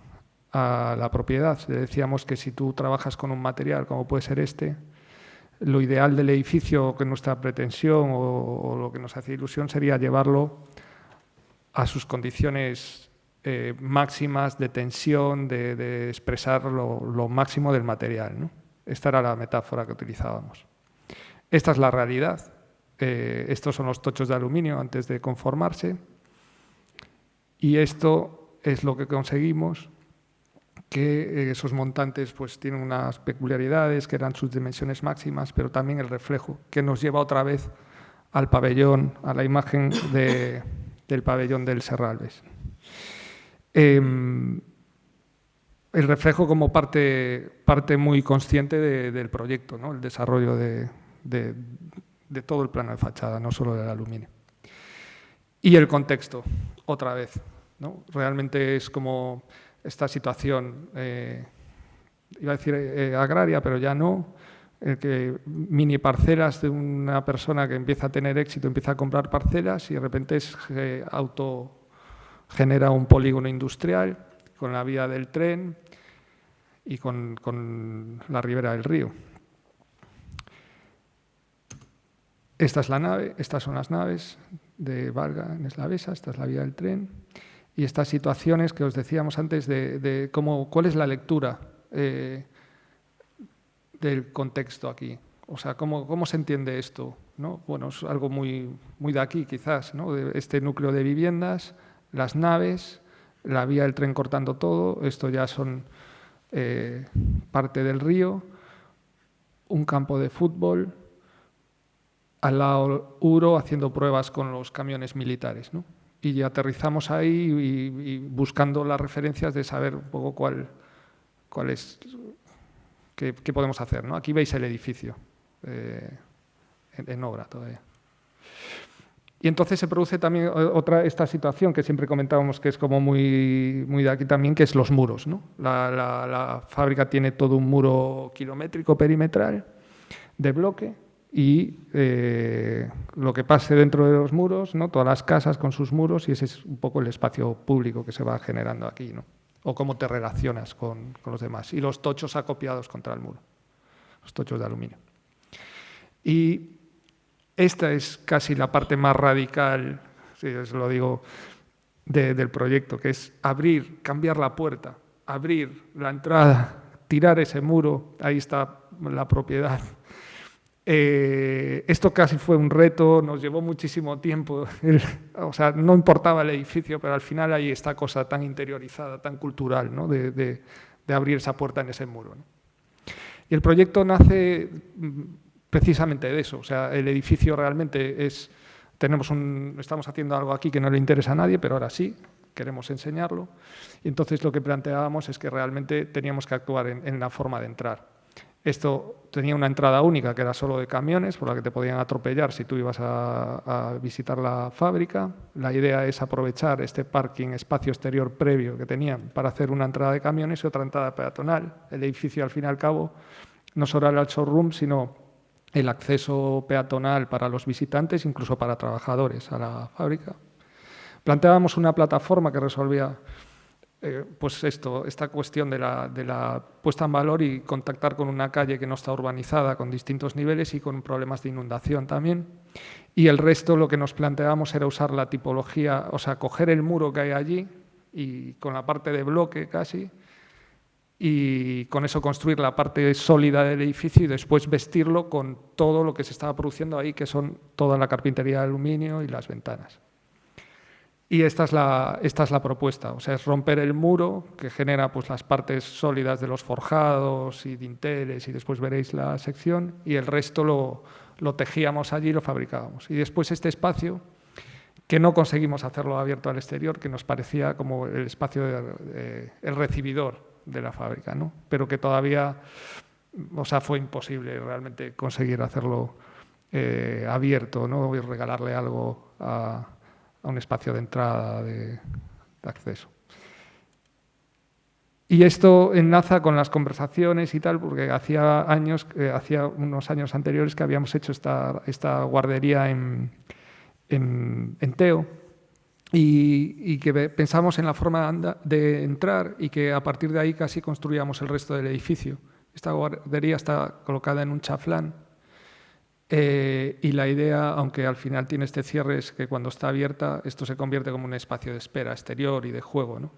la propiedad. Le decíamos que si tú trabajas con un material como puede ser este, lo ideal del edificio, que nuestra pretensión o lo que nos hace ilusión sería llevarlo a sus condiciones máximas de tensión, de expresar lo máximo del material, ¿no? Esta era la metáfora que utilizábamos. Esta es la realidad. Estos son los tochos de aluminio antes de conformarse. Y esto es lo que conseguimos, que esos montantes pues, tienen unas peculiaridades, que eran sus dimensiones máximas, pero también el reflejo, que nos lleva otra vez al pabellón, a la imagen del pabellón del Serralbes. El reflejo como parte muy consciente del proyecto, ¿no? El desarrollo de todo el plano de fachada, no solo del aluminio. Y el contexto, otra vez, ¿no? Realmente es como esta situación, iba a decir agraria, pero ya no, que mini parcelas de una persona que empieza a tener éxito, empieza a comprar parcelas y de repente genera un polígono industrial con la vía del tren y con la ribera del río. Esta es la nave, estas son las naves de Valga en Eslavesa, esta es la vía del tren. Y estas situaciones que os decíamos antes de cuál es la lectura del contexto aquí. O sea, ¿cómo se entiende esto, ¿no? Bueno, es algo muy de aquí quizás, ¿no? De este núcleo de viviendas, las naves, la vía del tren cortando todo, esto ya son parte del río, un campo de fútbol, al lado Uro haciendo pruebas con los camiones militares, ¿no? Y aterrizamos ahí y buscando las referencias de saber un poco cuál es, qué podemos hacer, ¿no? Aquí veis el edificio en obra todavía. Y entonces se produce también esta situación que siempre comentábamos que es como muy de aquí también, que es los muros, ¿no? La fábrica tiene todo un muro kilométrico perimetral de bloque y lo que pase dentro de los muros, ¿no? Todas las casas con sus muros, y ese es un poco el espacio público que se va generando aquí, ¿no? O cómo te relacionas con los demás. Y los tochos acopiados contra el muro, los tochos de aluminio. Y esta es casi la parte más radical, si os lo digo, del proyecto, que es abrir, cambiar la puerta, abrir la entrada, tirar ese muro, ahí está la propiedad. Esto casi fue un reto, nos llevó muchísimo tiempo, o sea, no importaba el edificio, pero al final hay esta cosa tan interiorizada, tan cultural, ¿no? de abrir esa puerta en ese muro, ¿no? Y el proyecto nace precisamente de eso, o sea, el edificio realmente estamos haciendo algo aquí que no le interesa a nadie, pero ahora sí, queremos enseñarlo, y entonces lo que planteábamos es que realmente teníamos que actuar en la forma de entrar. Esto tenía una entrada única que era solo de camiones, por la que te podían atropellar si tú ibas a visitar la fábrica. La idea es aprovechar este parking, espacio exterior previo que tenían para hacer una entrada de camiones y otra entrada peatonal. El edificio, al fin y al cabo, no solo era el showroom, sino el acceso peatonal para los visitantes, incluso para trabajadores a la fábrica. Planteábamos una plataforma que resolvía pues esta cuestión de la puesta en valor y contactar con una calle que no está urbanizada, con distintos niveles y con problemas de inundación también. Y el resto lo que nos planteábamos era usar la tipología, o sea, coger el muro que hay allí y con la parte de bloque casi, y con eso construir la parte sólida del edificio y después vestirlo con todo lo que se estaba produciendo ahí, que son toda la carpintería de aluminio y las ventanas. Y esta es la propuesta, o sea, es romper el muro que genera pues, las partes sólidas de los forjados y dinteles, y después veréis la sección, y el resto lo tejíamos allí y lo fabricábamos. Y después este espacio, que no conseguimos hacerlo abierto al exterior, que nos parecía como el espacio, el recibidor de la fábrica, ¿no? Pero que todavía, o sea, fue imposible realmente conseguir hacerlo abierto, ¿no? Y regalarle algo a un espacio de entrada, de acceso. Y esto enlaza con las conversaciones y tal, porque hacía unos años anteriores que habíamos hecho esta guardería en Teo y que pensamos en la forma de entrar y que a partir de ahí casi construíamos el resto del edificio. Esta guardería está colocada en un chaflán. Y la idea, aunque al final tiene este cierre, es que cuando está abierta esto se convierte como un espacio de espera exterior y de juego, ¿no?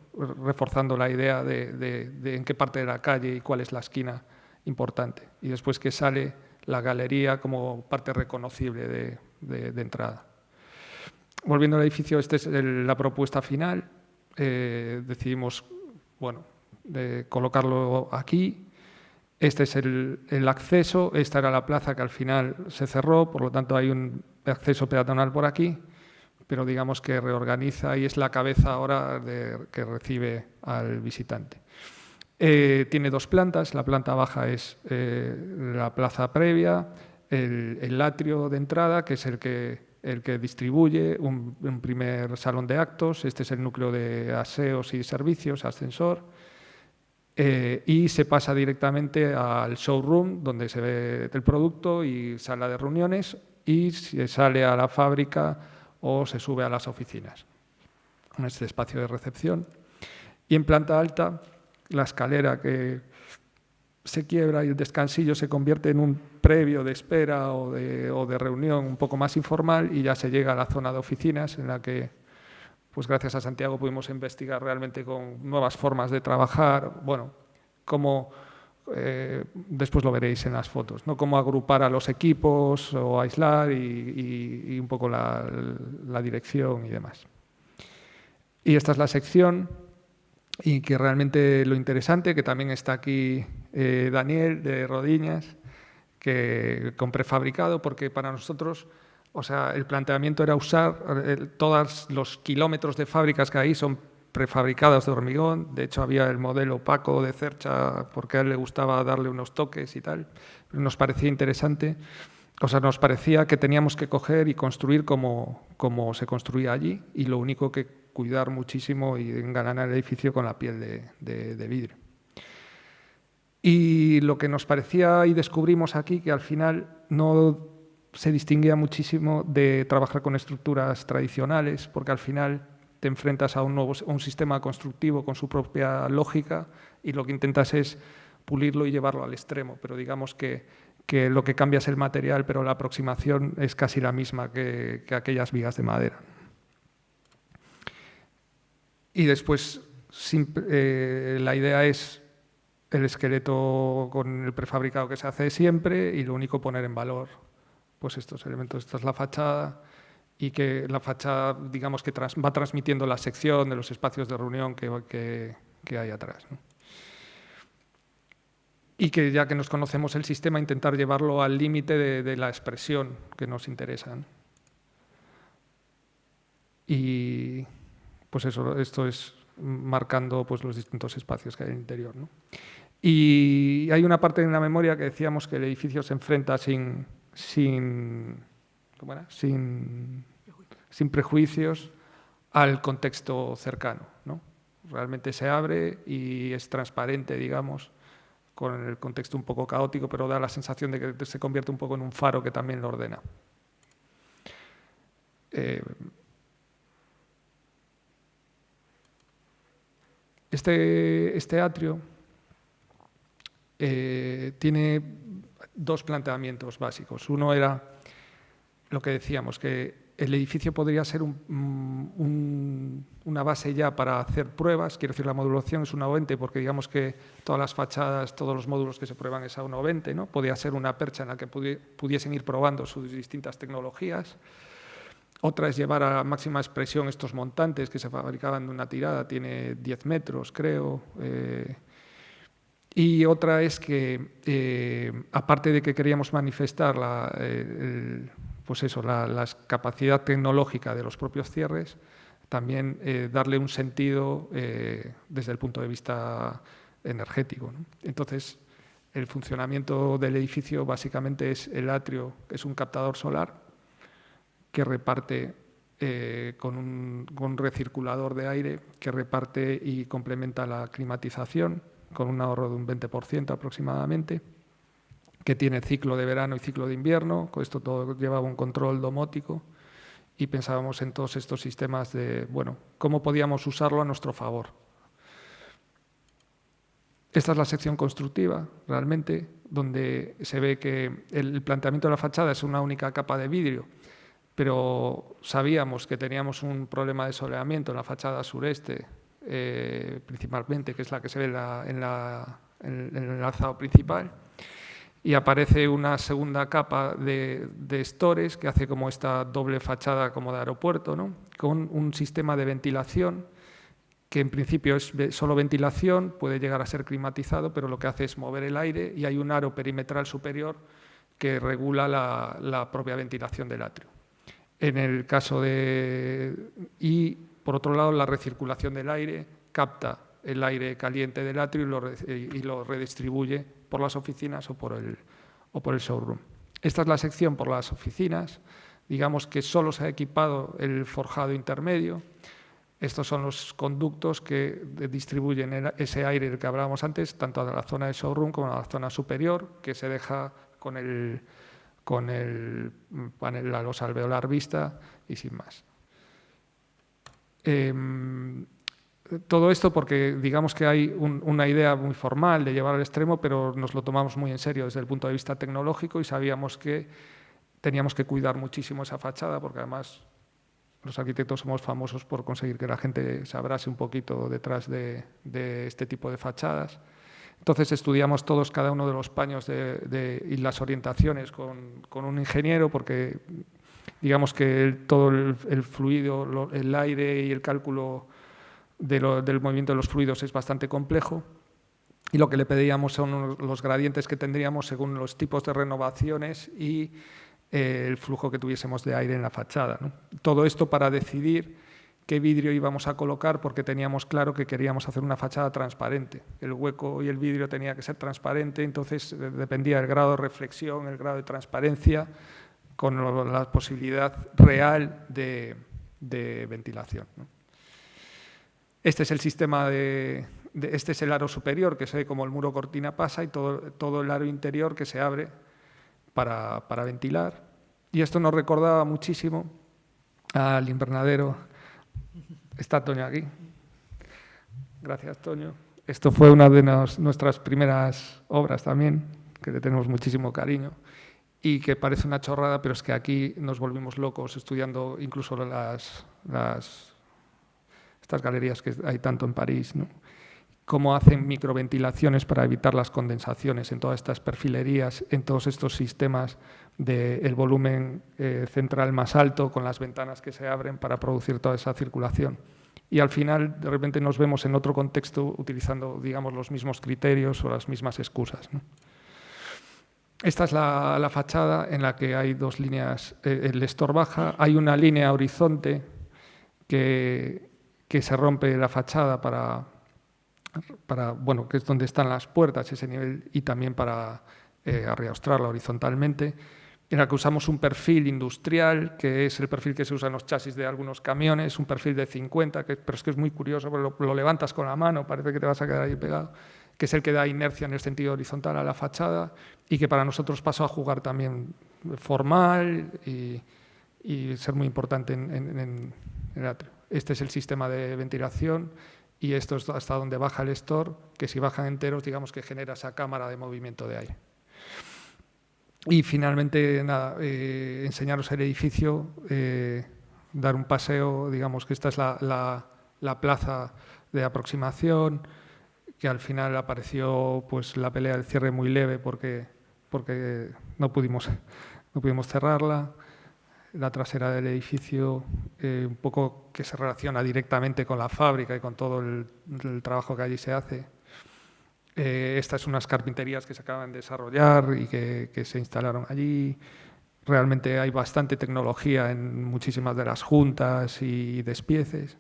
Reforzando la idea de en qué parte de la calle y cuál es la esquina importante. Y después que sale la galería como parte reconocible de entrada. Volviendo al edificio, esta es la propuesta final. Decidimos colocarlo aquí. Este es el acceso, esta era la plaza que al final se cerró, por lo tanto hay un acceso peatonal por aquí, pero digamos que reorganiza y es la cabeza ahora que recibe al visitante. Tiene dos plantas, la planta baja es la plaza previa, el atrio de entrada, que es el que distribuye un primer salón de actos, este es el núcleo de aseos y servicios, ascensor, y se pasa directamente al showroom donde se ve el producto y sala de reuniones y se sale a la fábrica o se sube a las oficinas en este espacio de recepción. Y en planta alta la escalera que se quiebra y el descansillo se convierte en un previo de espera o de reunión un poco más informal y ya se llega a la zona de oficinas en la que pues gracias a Santiago pudimos investigar realmente con nuevas formas de trabajar, cómo, después lo veréis en las fotos, ¿no? Cómo agrupar a los equipos o aislar y un poco la dirección y demás. Y esta es la sección y que realmente lo interesante, que también está aquí Daniel de Rodiñas, que con prefabricado, porque para nosotros... O sea, el planteamiento era usar todos los kilómetros de fábricas que hay son prefabricadas de hormigón. De hecho, había el modelo Paco de Cercha porque a él le gustaba darle unos toques y tal. Pero nos parecía interesante. O sea, nos parecía que teníamos que coger y construir como se construía allí y lo único que cuidar muchísimo y engalanar el edificio con la piel de vidrio. Y lo que nos parecía y descubrimos aquí que al final no se distinguía muchísimo de trabajar con estructuras tradicionales, porque al final te enfrentas a un sistema constructivo con su propia lógica y lo que intentas es pulirlo y llevarlo al extremo, pero digamos que lo que cambia es el material, pero la aproximación es casi la misma que aquellas vigas de madera. Y después la idea es el esqueleto con el prefabricado que se hace siempre y lo único poner en valor pues estos elementos. Esta es la fachada y que la fachada, digamos, que va transmitiendo la sección de los espacios de reunión que hay atrás, ¿no? Y que ya que nos conocemos el sistema, intentar llevarlo al límite de la expresión que nos interesa, ¿no? Y pues eso, esto es marcando pues, los distintos espacios que hay en el interior, ¿no? Y hay una parte en la memoria que decíamos que el edificio se enfrenta sin prejuicios al contexto cercano, ¿no? Realmente se abre y es transparente, digamos, con el contexto un poco caótico, pero da la sensación de que se convierte un poco en un faro que también lo ordena. Este atrio tiene dos planteamientos básicos. Uno era lo que decíamos, que el edificio podría ser una base ya para hacer pruebas. Quiero decir, la modulación es 1.20 porque digamos que todas las fachadas, todos los módulos que se prueban es a 1.20, ¿no? Podría ser una percha en la que pudiesen ir probando sus distintas tecnologías. Otra es llevar a máxima expresión estos montantes que se fabricaban de una tirada, tiene 10 metros, creo. Y otra es que, aparte de que queríamos manifestar la capacidad tecnológica de los propios cierres, también darle un sentido desde el punto de vista energético, ¿no? Entonces, el funcionamiento del edificio básicamente es el atrio, que es un captador solar que reparte con un recirculador de aire que reparte y complementa la climatización con un ahorro de un 20% aproximadamente, que tiene ciclo de verano y ciclo de invierno. Con esto todo llevaba un control domótico y pensábamos en todos estos sistemas de, bueno, cómo podíamos usarlo a nuestro favor. Esta es la sección constructiva, realmente, donde se ve que el planteamiento de la fachada es una única capa de vidrio, pero sabíamos que teníamos un problema de soleamiento en la fachada sureste, principalmente, que es la que se ve en el alzado principal, y aparece una segunda capa de estores que hace como esta doble fachada como de aeropuerto, ¿no? Con un sistema de ventilación que en principio es solo ventilación, puede llegar a ser climatizado, pero lo que hace es mover el aire y hay un aro perimetral superior que regula la propia ventilación del atrio. En el caso y por otro lado, la recirculación del aire capta el aire caliente del atrio y lo redistribuye por las oficinas o por el showroom. Esta es la sección por las oficinas. Digamos que solo se ha equipado el forjado intermedio. Estos son los conductos que distribuyen ese aire del que hablábamos antes, tanto a la zona de showroom como a la zona superior, que se deja con el panel a los alveolar vista y sin más. Todo esto porque digamos que hay una idea muy formal de llevar al extremo, pero nos lo tomamos muy en serio desde el punto de vista tecnológico y sabíamos que teníamos que cuidar muchísimo esa fachada, porque además los arquitectos somos famosos por conseguir que la gente se abrase un poquito detrás de este tipo de fachadas. Entonces estudiamos todos cada uno de los paños y las orientaciones con un ingeniero, porque digamos que todo el fluido, el aire y el cálculo del movimiento de los fluidos es bastante complejo, y lo que le pedíamos son los gradientes que tendríamos según los tipos de renovaciones y el flujo que tuviésemos de aire en la fachada, ¿no? Todo esto para decidir qué vidrio íbamos a colocar, porque teníamos claro que queríamos hacer una fachada transparente. El hueco y el vidrio tenía que ser transparente, entonces dependía del grado de reflexión, el grado de transparencia, con la posibilidad real de ventilación, ¿no? Este es el sistema este es el aro superior, que se ve como el muro cortina pasa, y todo el aro interior que se abre para ventilar. Y esto nos recordaba muchísimo al invernadero. Está Toño aquí. Gracias, Toño. Esto fue una de nuestras primeras obras también, que le tenemos muchísimo cariño, y que parece una chorrada, pero es que aquí nos volvimos locos estudiando incluso estas galerías que hay tanto en París, ¿no? Cómo hacen microventilaciones para evitar las condensaciones en todas estas perfilerías, en todos estos sistemas del volumen central más alto, con las ventanas que se abren para producir toda esa circulación. Y al final, de repente, nos vemos en otro contexto utilizando, digamos, los mismos criterios o las mismas excusas, ¿no? Esta es la fachada en la que hay dos líneas. El Lestor baja, hay una línea horizonte que que se rompe la fachada para bueno, que es donde están las puertas, ese nivel, y también para arreostrarla horizontalmente, en la que usamos un perfil industrial, que es el perfil que se usa en los chasis de algunos camiones, un perfil de 50, pero es que es muy curioso, porque lo levantas con la mano, parece que te vas a quedar ahí pegado, que es el que da inercia en el sentido horizontal a la fachada y que para nosotros pasó a jugar también formal y ser muy importante en el atrio. Este es el sistema de ventilación y esto es hasta donde baja el store, que si bajan enteros, digamos que genera esa cámara de movimiento de aire. Y finalmente, nada, enseñaros el edificio, dar un paseo, digamos que esta es la plaza de aproximación, que al final apareció pues, la pelea del cierre muy leve porque no pudimos cerrarla. La trasera del edificio, un poco que se relaciona directamente con la fábrica y con todo el trabajo que allí se hace. Estas son unas carpinterías que se acaban de desarrollar y que se instalaron allí. Realmente hay bastante tecnología en muchísimas de las juntas y despieces.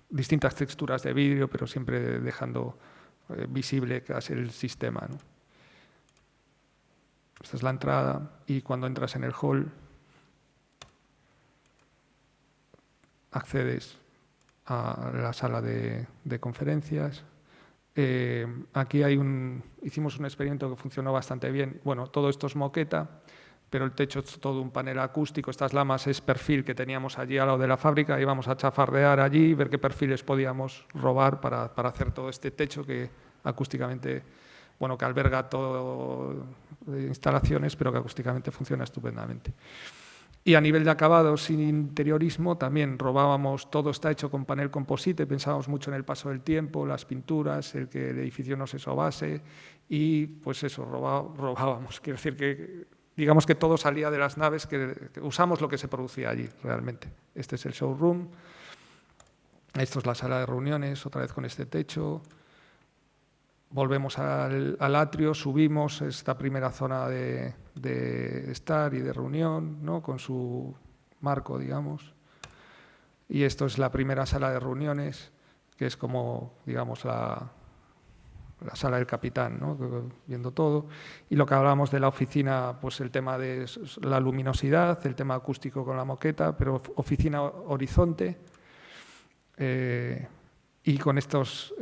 Distintas texturas de vidrio, pero siempre dejando visible casi el sistema, ¿no? Esta es la entrada y cuando entras en el hall accedes a la sala de conferencias. Aquí hicimos un experimento que funcionó bastante bien. Bueno, todo esto es moqueta, pero el techo es todo un panel acústico. Estas lamas es perfil que teníamos allí al lado de la fábrica. Íbamos a chafardear allí, ver qué perfiles podíamos robar para hacer todo este techo que acústicamente, bueno, que alberga todo de instalaciones, pero que acústicamente funciona estupendamente. Y a nivel de acabados sin interiorismo, también robábamos, todo está hecho con panel composite, pensábamos mucho en el paso del tiempo, las pinturas, el que el edificio no se sobase, y pues eso, robábamos. Quiero decir que, digamos que todo salía de las naves, que usamos lo que se producía allí, realmente. Este es el showroom, esto es la sala de reuniones, otra vez con este techo. Volvemos al atrio, subimos esta primera zona de estar y de reunión, ¿no? Con su marco, digamos. Y esto es la primera sala de reuniones, que es como, digamos, la sala del capitán, ¿no? Viendo todo. Y lo que hablábamos de la oficina, pues el tema de la luminosidad, el tema acústico con la moqueta, pero oficina horizonte. Y con estas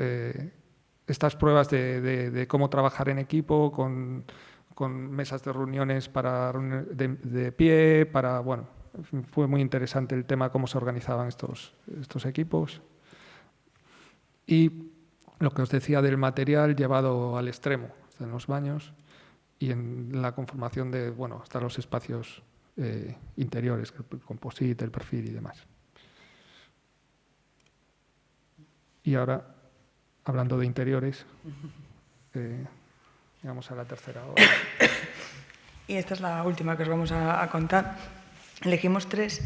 pruebas de cómo trabajar en equipo, con mesas de reuniones de pie, bueno, fue muy interesante el tema cómo se organizaban estos equipos. Y lo que os decía del material llevado al extremo, en los baños y en la conformación de, bueno, hasta los espacios interiores, el composite, el perfil y demás. Y ahora, hablando de interiores, llegamos a la tercera hora. Y esta es la última que os vamos a contar. Elegimos tres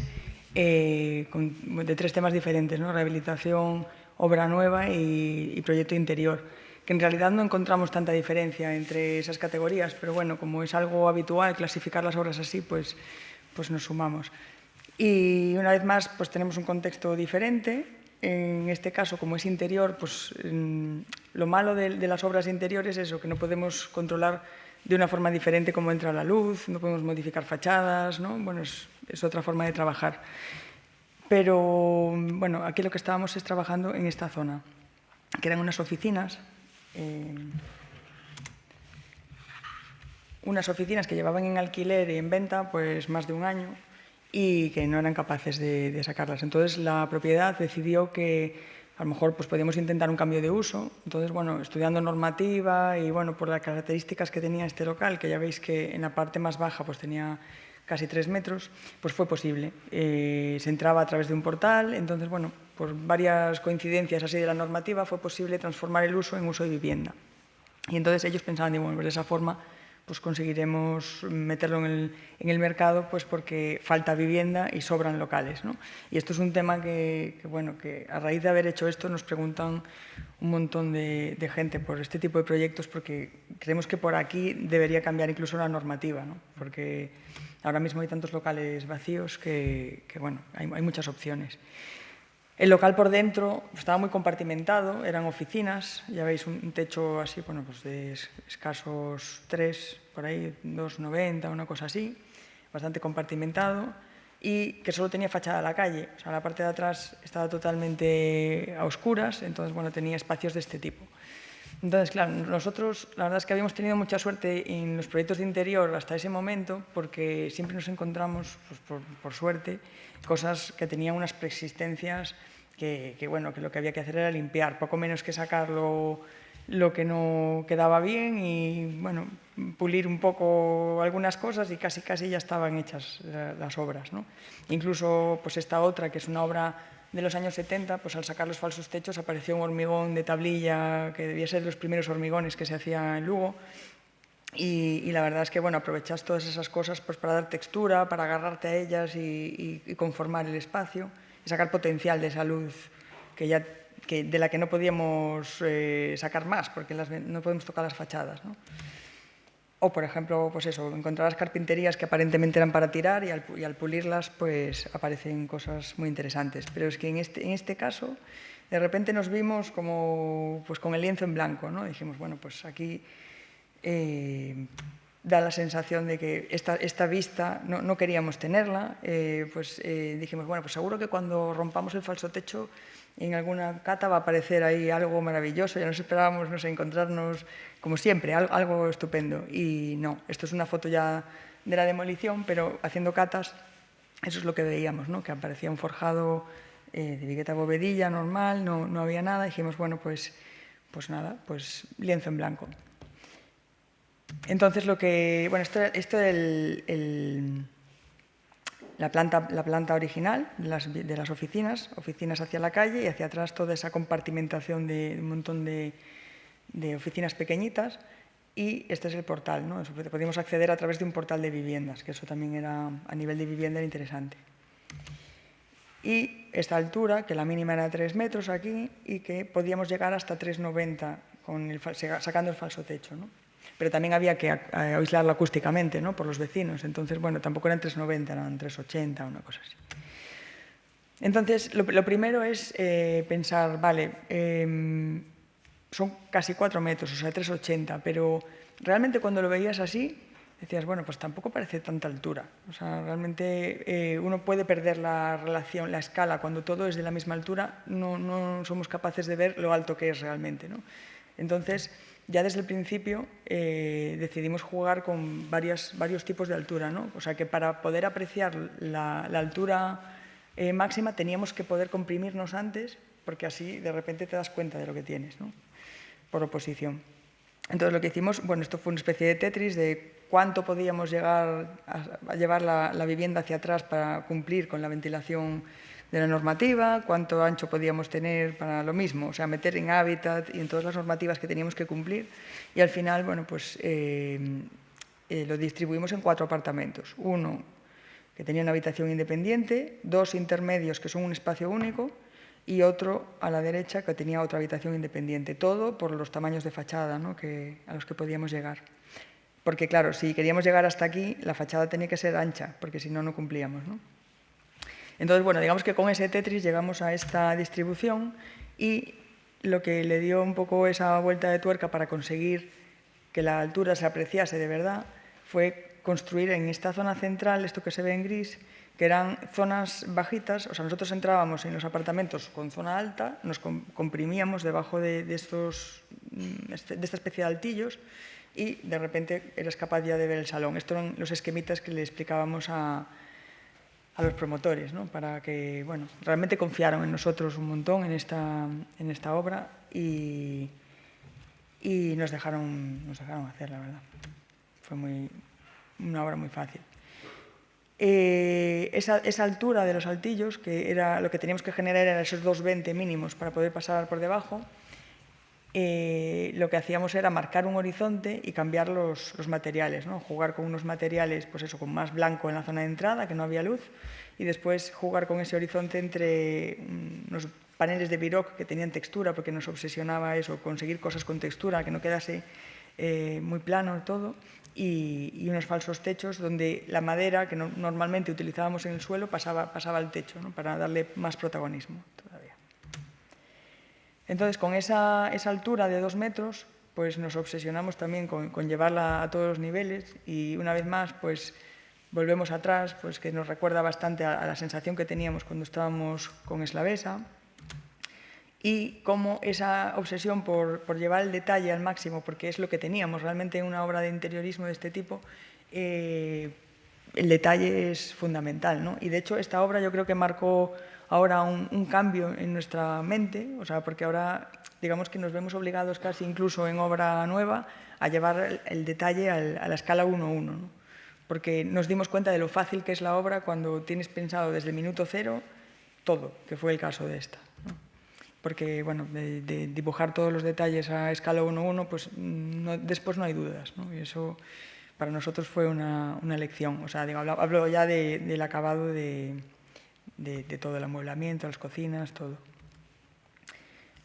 de tres temas diferentes, ¿no? Rehabilitación, obra nueva y proyecto interior, que en realidad no encontramos tanta diferencia entre esas categorías, pero bueno, como es algo habitual clasificar las obras así, pues nos sumamos. Y una vez más, pues tenemos un contexto diferente. En este caso, como es interior, pues lo malo de las obras interiores es eso, que no podemos controlar de una forma diferente cómo entra la luz, no podemos modificar fachadas, ¿no? Bueno, es otra forma de trabajar. Pero, bueno, aquí lo que estábamos es trabajando en esta zona, que eran unas oficinas que llevaban en alquiler y en venta pues más de un año y que no eran capaces de sacarlas. Entonces, la propiedad decidió que a lo mejor pues, podíamos intentar un cambio de uso. Entonces, bueno, estudiando normativa y bueno, por las características que tenía este local, que ya veis que en la parte más baja pues, tenía casi 3 metros, pues fue posible. Se entraba a través de un portal, entonces, bueno, por varias coincidencias así de la normativa fue posible transformar el uso en uso de vivienda. Y entonces ellos pensaban, bueno, pues de esa forma pues conseguiremos meterlo en el mercado, pues porque falta vivienda y sobran locales, ¿no? Y esto es un tema que a raíz de haber hecho esto nos preguntan un montón de gente por este tipo de proyectos, porque creemos que por aquí debería cambiar incluso la normativa, ¿no? Porque ahora mismo hay tantos locales vacíos que hay muchas opciones. El local por dentro estaba muy compartimentado, eran oficinas, ya veis un techo así, bueno, pues de escasos 3, por ahí, 2,90, una cosa así, bastante compartimentado, y que solo tenía fachada a la calle. O sea, la parte de atrás estaba totalmente a oscuras, entonces, bueno, tenía espacios de este tipo. Entonces, claro, nosotros la verdad es que habíamos tenido mucha suerte en los proyectos de interior hasta ese momento, porque siempre nos encontramos, pues, por suerte, cosas que tenían unas preexistencias que lo que había que hacer era limpiar, poco menos que sacar lo que no quedaba bien y, bueno, pulir un poco algunas cosas y casi ya estaban hechas las obras, ¿no? Incluso, pues esta otra, que es una obra de los años 70, pues al sacar los falsos techos apareció un hormigón de tablilla que debía ser de los primeros hormigones que se hacía en Lugo, y la verdad es que, bueno, aprovechas todas esas cosas pues para dar textura, para agarrarte a ellas y conformar el espacio y sacar potencial de esa luz de la que no podíamos sacar más, porque no podemos tocar las fachadas, ¿no? O, por ejemplo, pues eso, encontrar las carpinterías que aparentemente eran para tirar y al pulirlas pues aparecen cosas muy interesantes. Pero es que en este caso, de repente nos vimos como pues con el lienzo en blanco, ¿no? Dijimos, bueno, pues aquí da la sensación de que esta vista no queríamos tenerla. Dijimos, bueno, pues seguro que cuando rompamos el falso techo en alguna cata va a aparecer ahí algo maravilloso, ya nos esperábamos, no sé, encontrarnos, como siempre, algo estupendo. Y no, esto es una foto ya de la demolición, pero haciendo catas, eso es lo que veíamos, ¿no? Que aparecía un forjado de vigueta bovedilla normal, no había nada. Dijimos, bueno, pues nada, pues lienzo en blanco. Entonces, esto era la planta original de las oficinas hacia la calle y hacia atrás toda esa compartimentación de un montón de oficinas pequeñitas, y este es el portal, ¿no? Podíamos acceder a través de un portal de viviendas, que eso también era, a nivel de vivienda, era interesante. Y esta altura, que la mínima era 3 metros aquí, y que podíamos llegar hasta 3,90 sacando el falso techo, ¿no? Pero también había que aislarlo acústicamente, ¿no? Por los vecinos. Entonces, bueno, tampoco eran 3,90, eran 3,80, una cosa así. Entonces, lo primero es pensar, vale, son casi 4 metros, o sea, 3,80, pero realmente cuando lo veías así, decías, bueno, pues tampoco parece tanta altura. O sea, realmente uno puede perder la relación, la escala. Cuando todo es de la misma altura, no somos capaces de ver lo alto que es realmente, ¿no? Entonces, ya desde el principio decidimos jugar con varios tipos de altura, ¿no? O sea, que para poder apreciar la altura máxima teníamos que poder comprimirnos antes, porque así de repente te das cuenta de lo que tienes, ¿no? Por oposición. Entonces, lo que hicimos, bueno, esto fue una especie de Tetris de cuánto podíamos llegar a llevar la vivienda hacia atrás para cumplir con la ventilación de la normativa, cuánto ancho podíamos tener para lo mismo, o sea, meter en hábitat y en todas las normativas que teníamos que cumplir, y al final, bueno, pues lo distribuimos en 4 apartamentos. Uno que tenía una habitación independiente, 2 intermedios que son un espacio único, y otro a la derecha que tenía otra habitación independiente. Todo por los tamaños de fachada, ¿no? A los que podíamos llegar. Porque, claro, si queríamos llegar hasta aquí, la fachada tenía que ser ancha, porque si no, no cumplíamos, ¿no? Entonces, bueno, digamos que con ese Tetris llegamos a esta distribución, y lo que le dio un poco esa vuelta de tuerca para conseguir que la altura se apreciase de verdad fue construir en esta zona central, esto que se ve en gris, que eran zonas bajitas. O sea, nosotros entrábamos en los apartamentos con zona alta, nos comprimíamos debajo de esta especie de altillos, y de repente eras capaz ya de ver el salón. Estos eran los esquemitas que le explicábamos a los promotores, ¿no? Para que, bueno, realmente confiaron en nosotros un montón en esta obra y nos dejaron hacer, la verdad. Fue una obra muy fácil. Esa altura de los altillos, que era lo que teníamos que generar, eran esos 2,20 mínimos para poder pasar por debajo, lo que hacíamos era marcar un horizonte y cambiar los materiales, ¿no? Jugar con unos materiales, pues eso, con más blanco en la zona de entrada, que no había luz, y después jugar con ese horizonte entre unos paneles de Viroc que tenían textura, porque nos obsesionaba eso, conseguir cosas con textura, que no quedase muy plano todo, y unos falsos techos donde la madera que normalmente utilizábamos en el suelo pasaba al techo, ¿no? Para darle más protagonismo todavía. Entonces, con esa altura de 2 metros, pues nos obsesionamos también con llevarla a todos los niveles, y una vez más, pues volvemos atrás, pues que nos recuerda bastante a la sensación que teníamos cuando estábamos con Eslavesa, y cómo esa obsesión por llevar el detalle al máximo, porque es lo que teníamos realmente en una obra de interiorismo de este tipo, el detalle es fundamental, ¿no? Y de hecho esta obra yo creo que marcó ahora un cambio en nuestra mente, o sea, porque ahora digamos que nos vemos obligados casi incluso en obra nueva a llevar el detalle a la escala 1:1, ¿no? Porque nos dimos cuenta de lo fácil que es la obra cuando tienes pensado desde el minuto cero todo, que fue el caso de esta, ¿no? Porque, bueno, de dibujar todos los detalles a escala 1:1, pues después no hay dudas, ¿no? Y eso para nosotros fue una lección. O sea, digo, hablo ya del acabado de todo el amueblamiento, las cocinas, todo.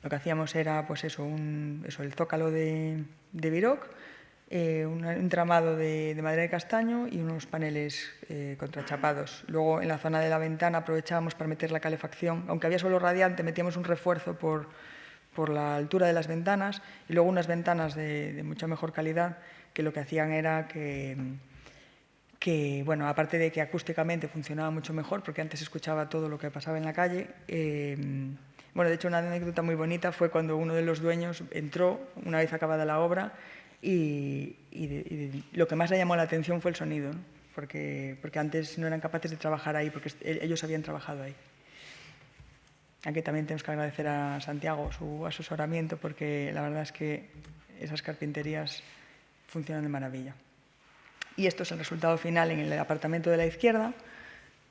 Lo que hacíamos era, pues eso, el zócalo de Viroc, un entramado de madera de castaño y unos paneles contrachapados. Luego, en la zona de la ventana aprovechábamos para meter la calefacción. Aunque había suelo radiante, metíamos un refuerzo por la altura de las ventanas, y luego unas ventanas de mucha mejor calidad, que lo que hacían era que, bueno, aparte de que acústicamente funcionaba mucho mejor, porque antes escuchaba todo lo que pasaba en la calle, bueno, de hecho, una anécdota muy bonita fue cuando uno de los dueños entró, una vez acabada la obra, y lo que más le llamó la atención fue el sonido, ¿no? Porque antes no eran capaces de trabajar ahí, porque ellos habían trabajado ahí. Aquí también tenemos que agradecer a Santiago su asesoramiento, porque la verdad es que esas carpinterías funcionan de maravilla. Y esto es el resultado final en el apartamento de la izquierda,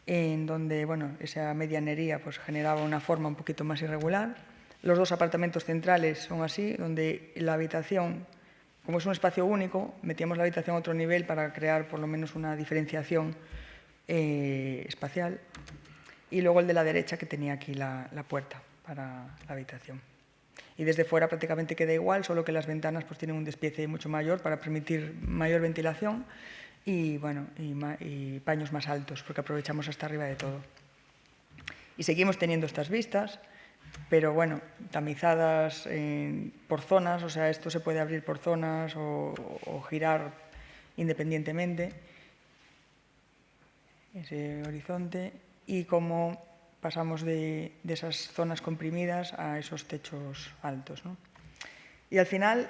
en donde, bueno, esa medianería pues generaba una forma un poquito más irregular. Los dos apartamentos centrales son así, donde la habitación, como es un espacio único, metíamos la habitación a otro nivel para crear por lo menos una diferenciación espacial. Y luego el de la derecha, que tenía aquí la puerta para la habitación. Y desde fuera prácticamente queda igual, solo que las ventanas pues tienen un despiece mucho mayor para permitir mayor ventilación y, bueno, y paños más altos, porque aprovechamos hasta arriba de todo. Y seguimos teniendo estas vistas, pero bueno, tamizadas por zonas, o sea, esto se puede abrir por zonas o girar independientemente, ese horizonte, y cómo pasamos de esas zonas comprimidas a esos techos altos, ¿no? Y al final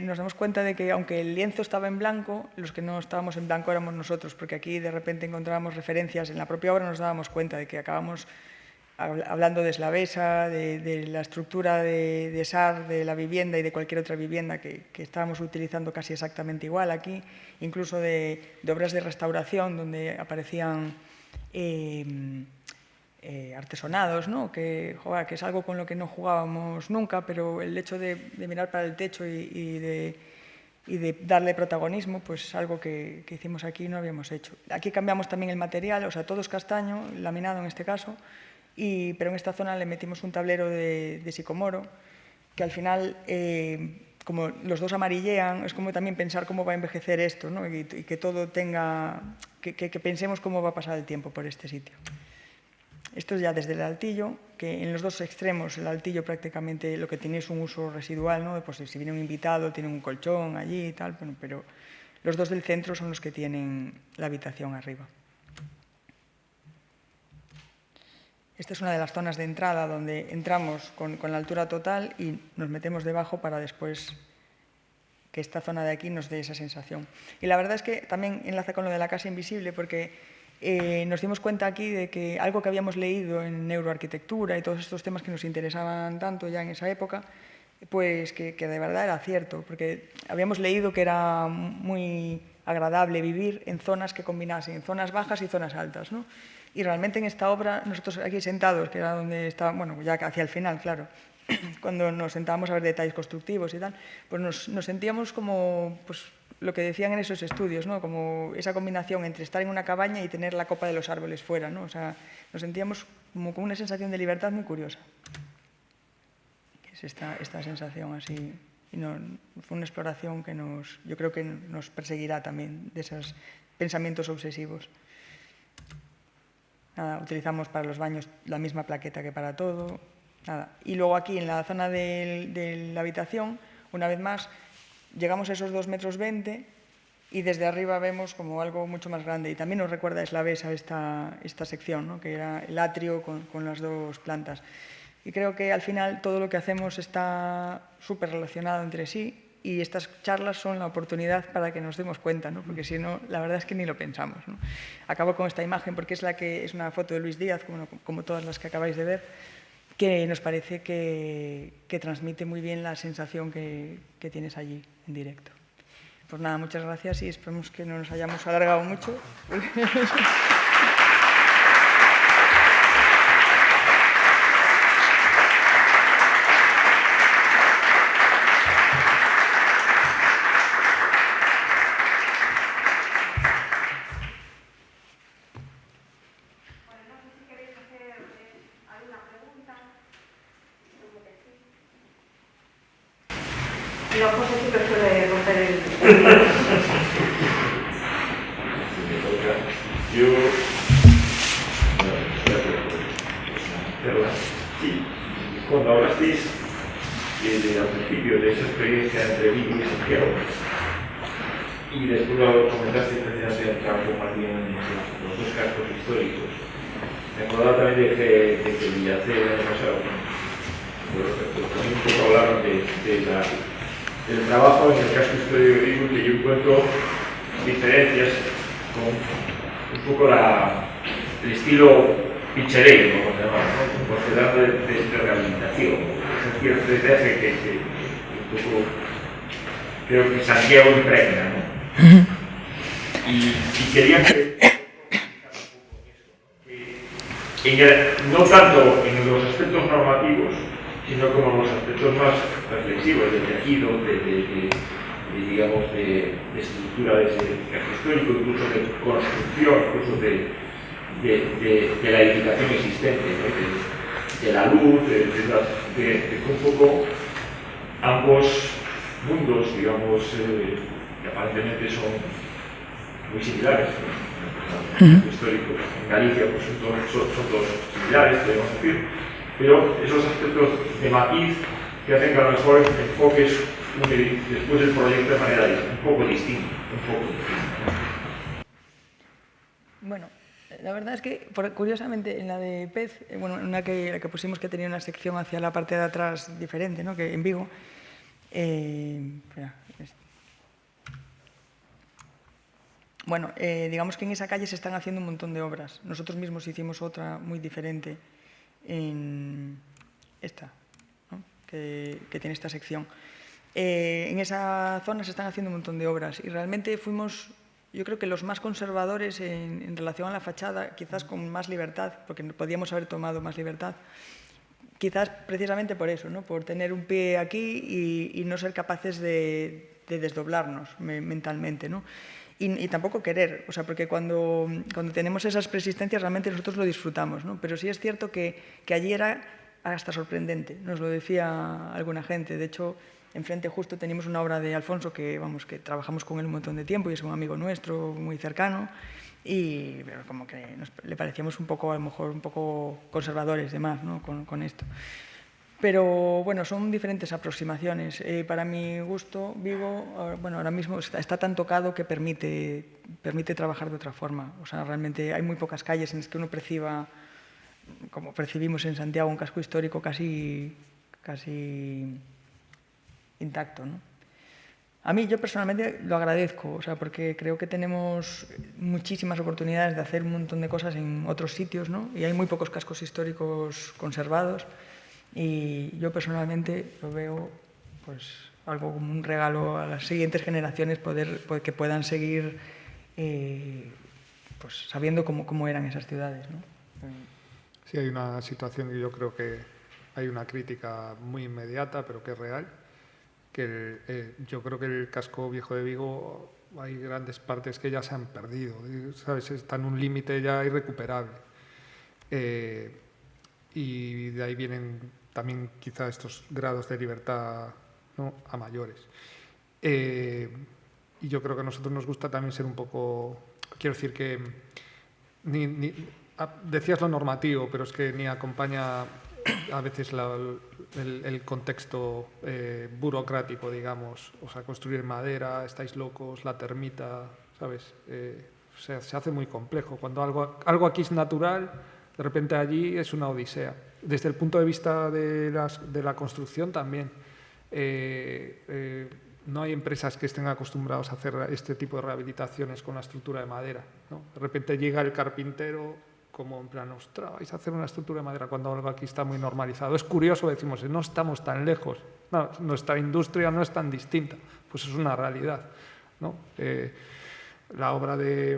nos damos cuenta de que, aunque el lienzo estaba en blanco, los que no estábamos en blanco éramos nosotros, porque aquí de repente encontrábamos referencias en la propia obra, nos dábamos cuenta de que acabamos hablando de Eslavesa, de la estructura de SAR, de la vivienda y de cualquier otra vivienda que estábamos utilizando casi exactamente igual aquí, incluso de obras de restauración donde aparecían artesonados, ¿no? Que es algo con lo que no jugábamos nunca, pero el hecho de mirar para el techo y de darle protagonismo, pues es algo que hicimos aquí y no habíamos hecho. Aquí cambiamos también el material, o sea, todo es castaño, laminado en este caso, pero en esta zona le metimos un tablero de sicomoro, que al final, como los dos amarillean, es como también pensar cómo va a envejecer esto, ¿no? Y que todo tenga, que pensemos cómo va a pasar el tiempo por este sitio. Esto es ya desde el altillo, que en los dos extremos el altillo prácticamente lo que tiene es un uso residual, ¿no? Pues si viene un invitado, tiene un colchón allí y tal, bueno, pero los dos del centro son los que tienen la habitación arriba. Esta es una de las zonas de entrada donde entramos con la altura total y nos metemos debajo para después que esta zona de aquí nos dé esa sensación. Y la verdad es que también enlaza con lo de la casa invisible, porque nos dimos cuenta aquí de que algo que habíamos leído en neuroarquitectura y todos estos temas que nos interesaban tanto ya en esa época, pues que de verdad era cierto, porque habíamos leído que era muy agradable vivir en zonas que combinasen zonas bajas y zonas altas, ¿no? Y realmente en esta obra, nosotros aquí sentados, que era donde estaba, bueno, ya hacia el final, claro, cuando nos sentábamos a ver detalles constructivos y tal, pues nos sentíamos como pues, lo que decían en esos estudios, ¿no? Como esa combinación entre estar en una cabaña y tener la copa de los árboles fuera, ¿no? O sea, nos sentíamos como con una sensación de libertad muy curiosa. Es esta sensación así. Y fue una exploración que yo creo que nos perseguirá también, de esos pensamientos obsesivos. Nada, utilizamos para los baños la misma plaqueta que para todo. Nada. Y luego aquí, en la zona de la habitación, una vez más, llegamos a esos 2,20 metros y desde arriba vemos como algo mucho más grande. Y también nos recuerda a Eslavesa esta sección, ¿no? Que era el atrio con las dos plantas. Y creo que al final todo lo que hacemos está súper relacionado entre sí y estas charlas son la oportunidad para que nos demos cuenta, ¿no? Porque si no, la verdad es que ni lo pensamos, ¿no? Acabo con esta imagen porque es una foto de Luis Díaz, como todas las que acabáis de ver, que nos parece que transmite muy bien la sensación que tienes allí en directo. Pues nada, muchas gracias y esperemos que no nos hayamos alargado mucho. No, José siempre suele romper el... Yo... Sí, cuando hablasteis al principio de esa experiencia entre Vigo y Santiago, y después lo comentaste precisamente el trabajo más bien en los dos cascos históricos, me acordaba también de que Villacé el año pasado, también un poco hablaron del trabajo en el casco histórico de Vigo, que yo encuentro diferencias con un poco el estilo pichereiro, como se llama, ¿no? Considerando de rehabilitación, ese cierto detalle que un poco creo que Santiago impregna, ¿no? Y quería que no tanto en los aspectos normativos, sino como los aspectos más reflexivos del tejido, digamos, de estructura de ese casco histórico, incluso de construcción, incluso de la edificación existente, ¿no? de la luz, de un poco ambos mundos, digamos, que aparentemente son muy similares, ¿no? En el histórico, en Galicia pues, son todos similares, podemos decir, pero esos aspectos de matiz que hacen que a lo mejor enfoques después el proyecto de manera un poco distinta. Bueno, la verdad es que, curiosamente, en la de Pez, bueno, en la que pusimos que tenía una sección hacia la parte de atrás diferente, ¿no? Que en Vigo, bueno, digamos que en esa calle se están haciendo un montón de obras. Nosotros mismos hicimos otra muy diferente en esta, ¿no? que tiene esta sección. En esa zona se están haciendo un montón de obras y realmente fuimos, yo creo que los más conservadores en relación a la fachada, quizás con más libertad, porque podíamos haber tomado más libertad, quizás precisamente por eso, ¿no? Por tener un pie aquí y no ser capaces de desdoblarnos mentalmente, ¿no? Y tampoco querer, o sea, porque cuando tenemos esas persistencias realmente nosotros lo disfrutamos, ¿no? Pero sí es cierto que allí era hasta sorprendente, nos lo decía alguna gente. De hecho, enfrente justo teníamos una obra de Alfonso que trabajamos con él un montón de tiempo y es un amigo nuestro muy cercano y pero como que le parecíamos un poco, a lo mejor, un poco conservadores de más, ¿no? con esto. Pero bueno, son diferentes aproximaciones. Para mi gusto, Vigo, bueno, ahora mismo está tan tocado que permite trabajar de otra forma. O sea, realmente hay muy pocas calles en las que uno perciba, como percibimos en Santiago, un casco histórico casi intacto, ¿no? A mí, yo personalmente lo agradezco, o sea, porque creo que tenemos muchísimas oportunidades de hacer un montón de cosas en otros sitios, ¿no? Y hay muy pocos cascos históricos conservados. Y yo personalmente lo veo pues, algo como un regalo a las siguientes generaciones que puedan seguir pues, sabiendo cómo eran esas ciudades, ¿no? Sí, hay una situación que yo creo que hay una crítica muy inmediata, pero que es real, que yo creo que el casco viejo de Vigo hay grandes partes que ya se han perdido, ¿sabes? Está en un límite ya irrecuperable. Y de ahí vienen también quizá estos grados de libertad, ¿no?, a mayores. Y yo creo que a nosotros nos gusta también ser un poco... Quiero decir que decías lo normativo, pero es que ni acompaña a veces el contexto burocrático, digamos. O sea, construir en madera, estáis locos, la termita, ¿sabes? Se hace muy complejo. Cuando algo aquí es natural, de repente allí es una odisea. Desde el punto de vista de la construcción también. No hay empresas que estén acostumbrados a hacer este tipo de rehabilitaciones con la estructura de madera, ¿no? De repente llega el carpintero como en plan, ostras, vais a hacer una estructura de madera cuando algo aquí está muy normalizado. Es curioso, decimos, no estamos tan lejos, no, nuestra industria no es tan distinta, pues es una realidad, ¿no? La obra de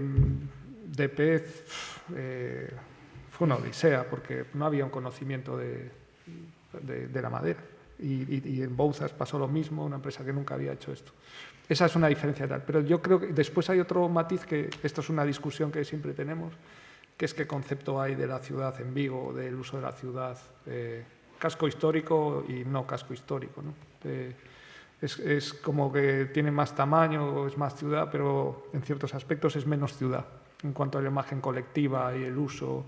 Pez fue una odisea porque no había un conocimiento de la madera. Y en Bouzas pasó lo mismo, una empresa que nunca había hecho esto. Esa es una diferencia tal. Pero yo creo que después hay otro matiz, que esto es una discusión que siempre tenemos, que es qué concepto hay de la ciudad en Vigo, del uso de la ciudad, casco histórico y no casco histórico, ¿no? Es como que tiene más tamaño, es más ciudad, pero en ciertos aspectos es menos ciudad, en cuanto a la imagen colectiva y el uso,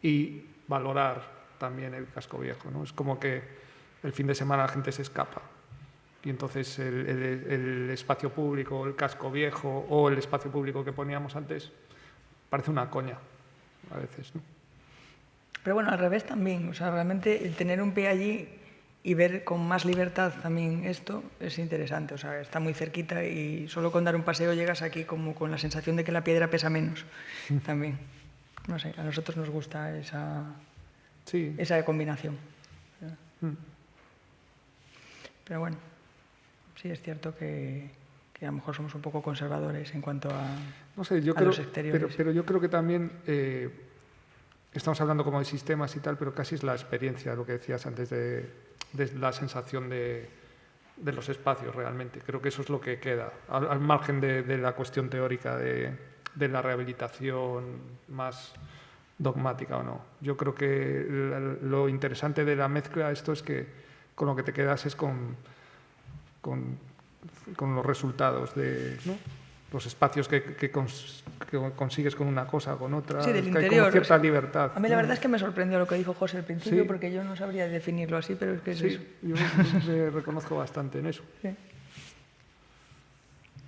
y valorar también el casco viejo, ¿no? Es como que el fin de semana la gente se escapa y entonces el espacio público, el casco viejo o el espacio público que poníamos antes parece una coña a veces, ¿no? Pero bueno, al revés también, o sea, realmente el tener un pie allí y ver con más libertad también esto es interesante, o sea, está muy cerquita y solo con dar un paseo llegas aquí como con la sensación de que la piedra pesa menos también. No sé, a nosotros nos gusta esa combinación. Pero bueno, sí es cierto que a lo mejor somos un poco conservadores en cuanto a, no sé, a los exteriores. Pero yo creo que también estamos hablando como de sistemas y tal, pero casi es la experiencia, lo que decías antes, de la sensación de los espacios realmente. Creo que eso es lo que queda, al margen de la cuestión teórica de la rehabilitación más dogmática o no. Yo creo que lo interesante de la mezcla, esto es que con lo que te quedas es con los resultados, ¿no? Los espacios que consigues con una cosa o con otra. Sí, del interior. Hay como cierta libertad. A mí la verdad es que me sorprendió lo que dijo José al principio, porque yo no sabría definirlo así, pero es que es eso. Yo me reconozco bastante en eso. Sí.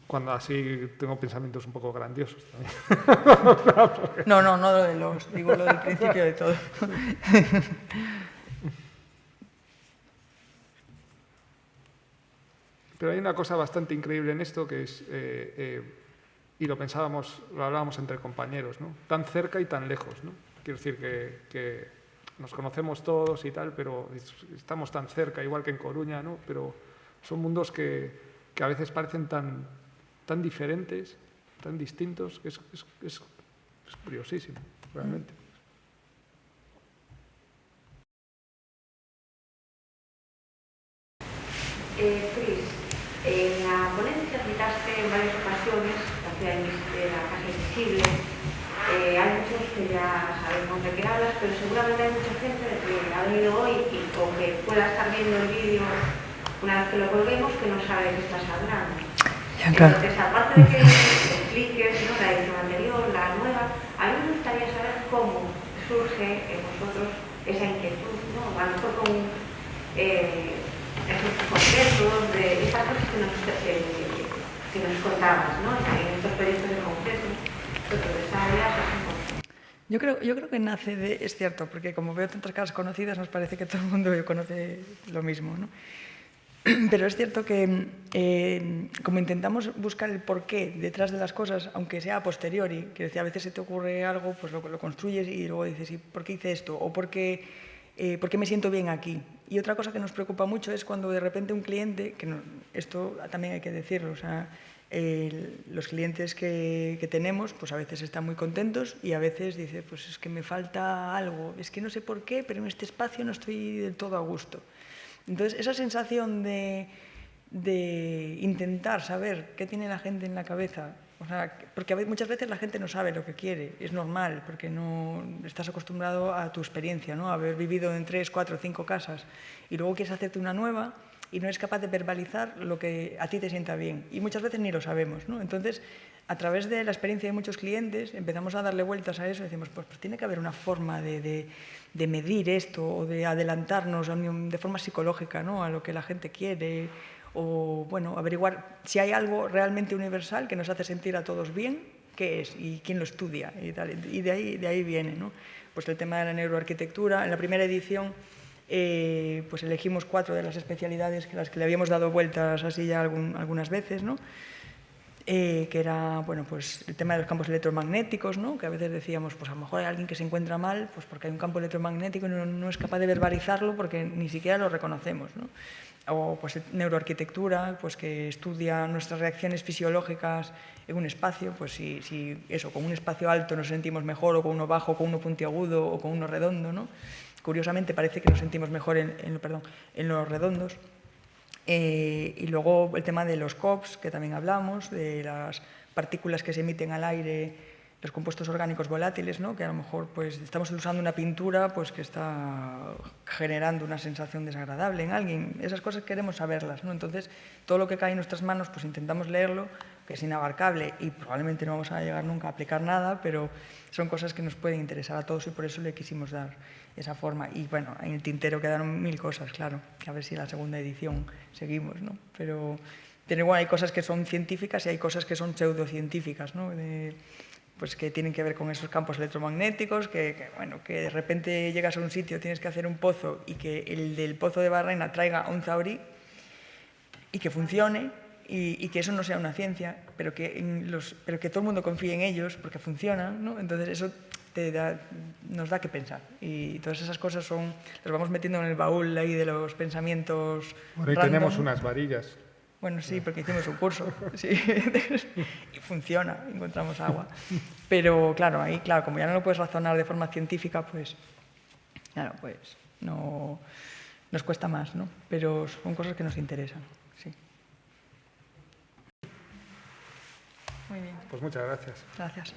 Cuando así tengo pensamientos un poco grandiosos también. No lo de digo lo del principio de todo. Pero hay una cosa bastante increíble en esto, que es, y lo hablábamos entre compañeros, ¿no? Tan cerca y tan lejos, ¿no? Quiero decir que nos conocemos todos y tal, pero estamos tan cerca, igual que en Coruña, ¿no? Pero son mundos que a veces parecen tan diferentes, tan distintos, que es curiosísimo, realmente. Cris, en la ponencia citaste en varias ocasiones hacia la Casa Invisible. Hay muchos que ya sabemos de qué hablas, pero seguramente hay mucha gente de que ha venido hoy o que pueda estar viendo el vídeo una vez que lo colguemos que no sabe de qué estás hablando. Entonces, aparte de que expliques, ¿no?, la edición anterior, la nueva, a mí me gustaría saber cómo surge en vosotros esa inquietud, ¿no? A lo mejor con esos conceptos, de estas cosas que nos contabas, ¿no?, en estos proyectos de congreso, de esa área. Yo creo que nace es cierto, porque como veo tantas caras conocidas, nos parece que todo el mundo conoce lo mismo, ¿no? Pero es cierto que como intentamos buscar el porqué detrás de las cosas, aunque sea a posteriori, que a veces se te ocurre algo, pues lo construyes y luego dices, ¿y por qué hice esto? ¿O por qué me siento bien aquí? Y otra cosa que nos preocupa mucho es cuando de repente un cliente, esto también hay que decirlo, o sea, los clientes que tenemos, pues a veces están muy contentos y a veces dice, pues es que me falta algo, es que no sé por qué, pero en este espacio no estoy del todo a gusto. Entonces, esa sensación de intentar saber qué tiene la gente en la cabeza, o sea, porque muchas veces la gente no sabe lo que quiere, es normal, porque no estás acostumbrado a tu experiencia, ¿no? A haber vivido en 3, 4, 5 casas y luego quieres hacerte una nueva y no eres capaz de verbalizar lo que a ti te sienta bien. Y muchas veces ni lo sabemos, ¿no? Entonces, a través de la experiencia de muchos clientes, empezamos a darle vueltas a eso y decimos, pues tiene que haber una forma de medir esto o de adelantarnos de forma psicológica, ¿no? A lo que la gente quiere, o bueno, averiguar si hay algo realmente universal que nos hace sentir a todos bien, qué es y quién lo estudia y tal. Y de ahí viene, ¿no? Pues el tema de la neuroarquitectura. En la primera edición pues elegimos 4 de las especialidades que las que le habíamos dado vueltas así ya algunas veces, ¿no? Que era, bueno, pues el tema de los campos electromagnéticos, ¿no? Que a veces decíamos, pues a lo mejor hay alguien que se encuentra mal, pues porque hay un campo electromagnético y no es capaz de verbalizarlo porque ni siquiera lo reconocemos, ¿no? O pues neuroarquitectura, pues que estudia nuestras reacciones fisiológicas en un espacio, pues si eso, con un espacio alto nos sentimos mejor, o con uno bajo, con uno puntiagudo, o con uno redondo, ¿no? Curiosamente parece que nos sentimos mejor en los redondos. Y luego el tema de los COPs, que también hablamos, de las partículas que se emiten al aire, los compuestos orgánicos volátiles, ¿no? Que a lo mejor pues, estamos usando una pintura pues, que está generando una sensación desagradable en alguien. Esas cosas queremos saberlas, ¿no? Entonces, todo lo que cae en nuestras manos pues intentamos leerlo, que es inabarcable y probablemente no vamos a llegar nunca a aplicar nada, pero son cosas que nos pueden interesar a todos y por eso le quisimos dar esa forma. Y bueno, en el tintero quedaron 1000 cosas, claro, a ver si en la segunda edición seguimos, ¿no? Pero bueno, hay cosas que son científicas y hay cosas que son pseudocientíficas, ¿no? Pues que tienen que ver con esos campos electromagnéticos, bueno, que de repente llegas a un sitio, tienes que hacer un pozo y que el del pozo de Barrena traiga un zahorí y que funcione y que eso no sea una ciencia, pero que todo el mundo confíe en ellos porque funcionan, ¿no? Entonces eso nos da que pensar y todas esas cosas las vamos metiendo en el baúl ahí de los pensamientos. Bueno, ahí tenemos unas varillas. Bueno, sí, porque hicimos un curso, sí, y funciona, encontramos agua. Pero claro, ahí, claro, como ya no lo puedes razonar de forma científica, pues, claro, pues no, nos cuesta más, ¿no? Pero son cosas que nos interesan, sí. Muy bien. Pues muchas gracias. Gracias.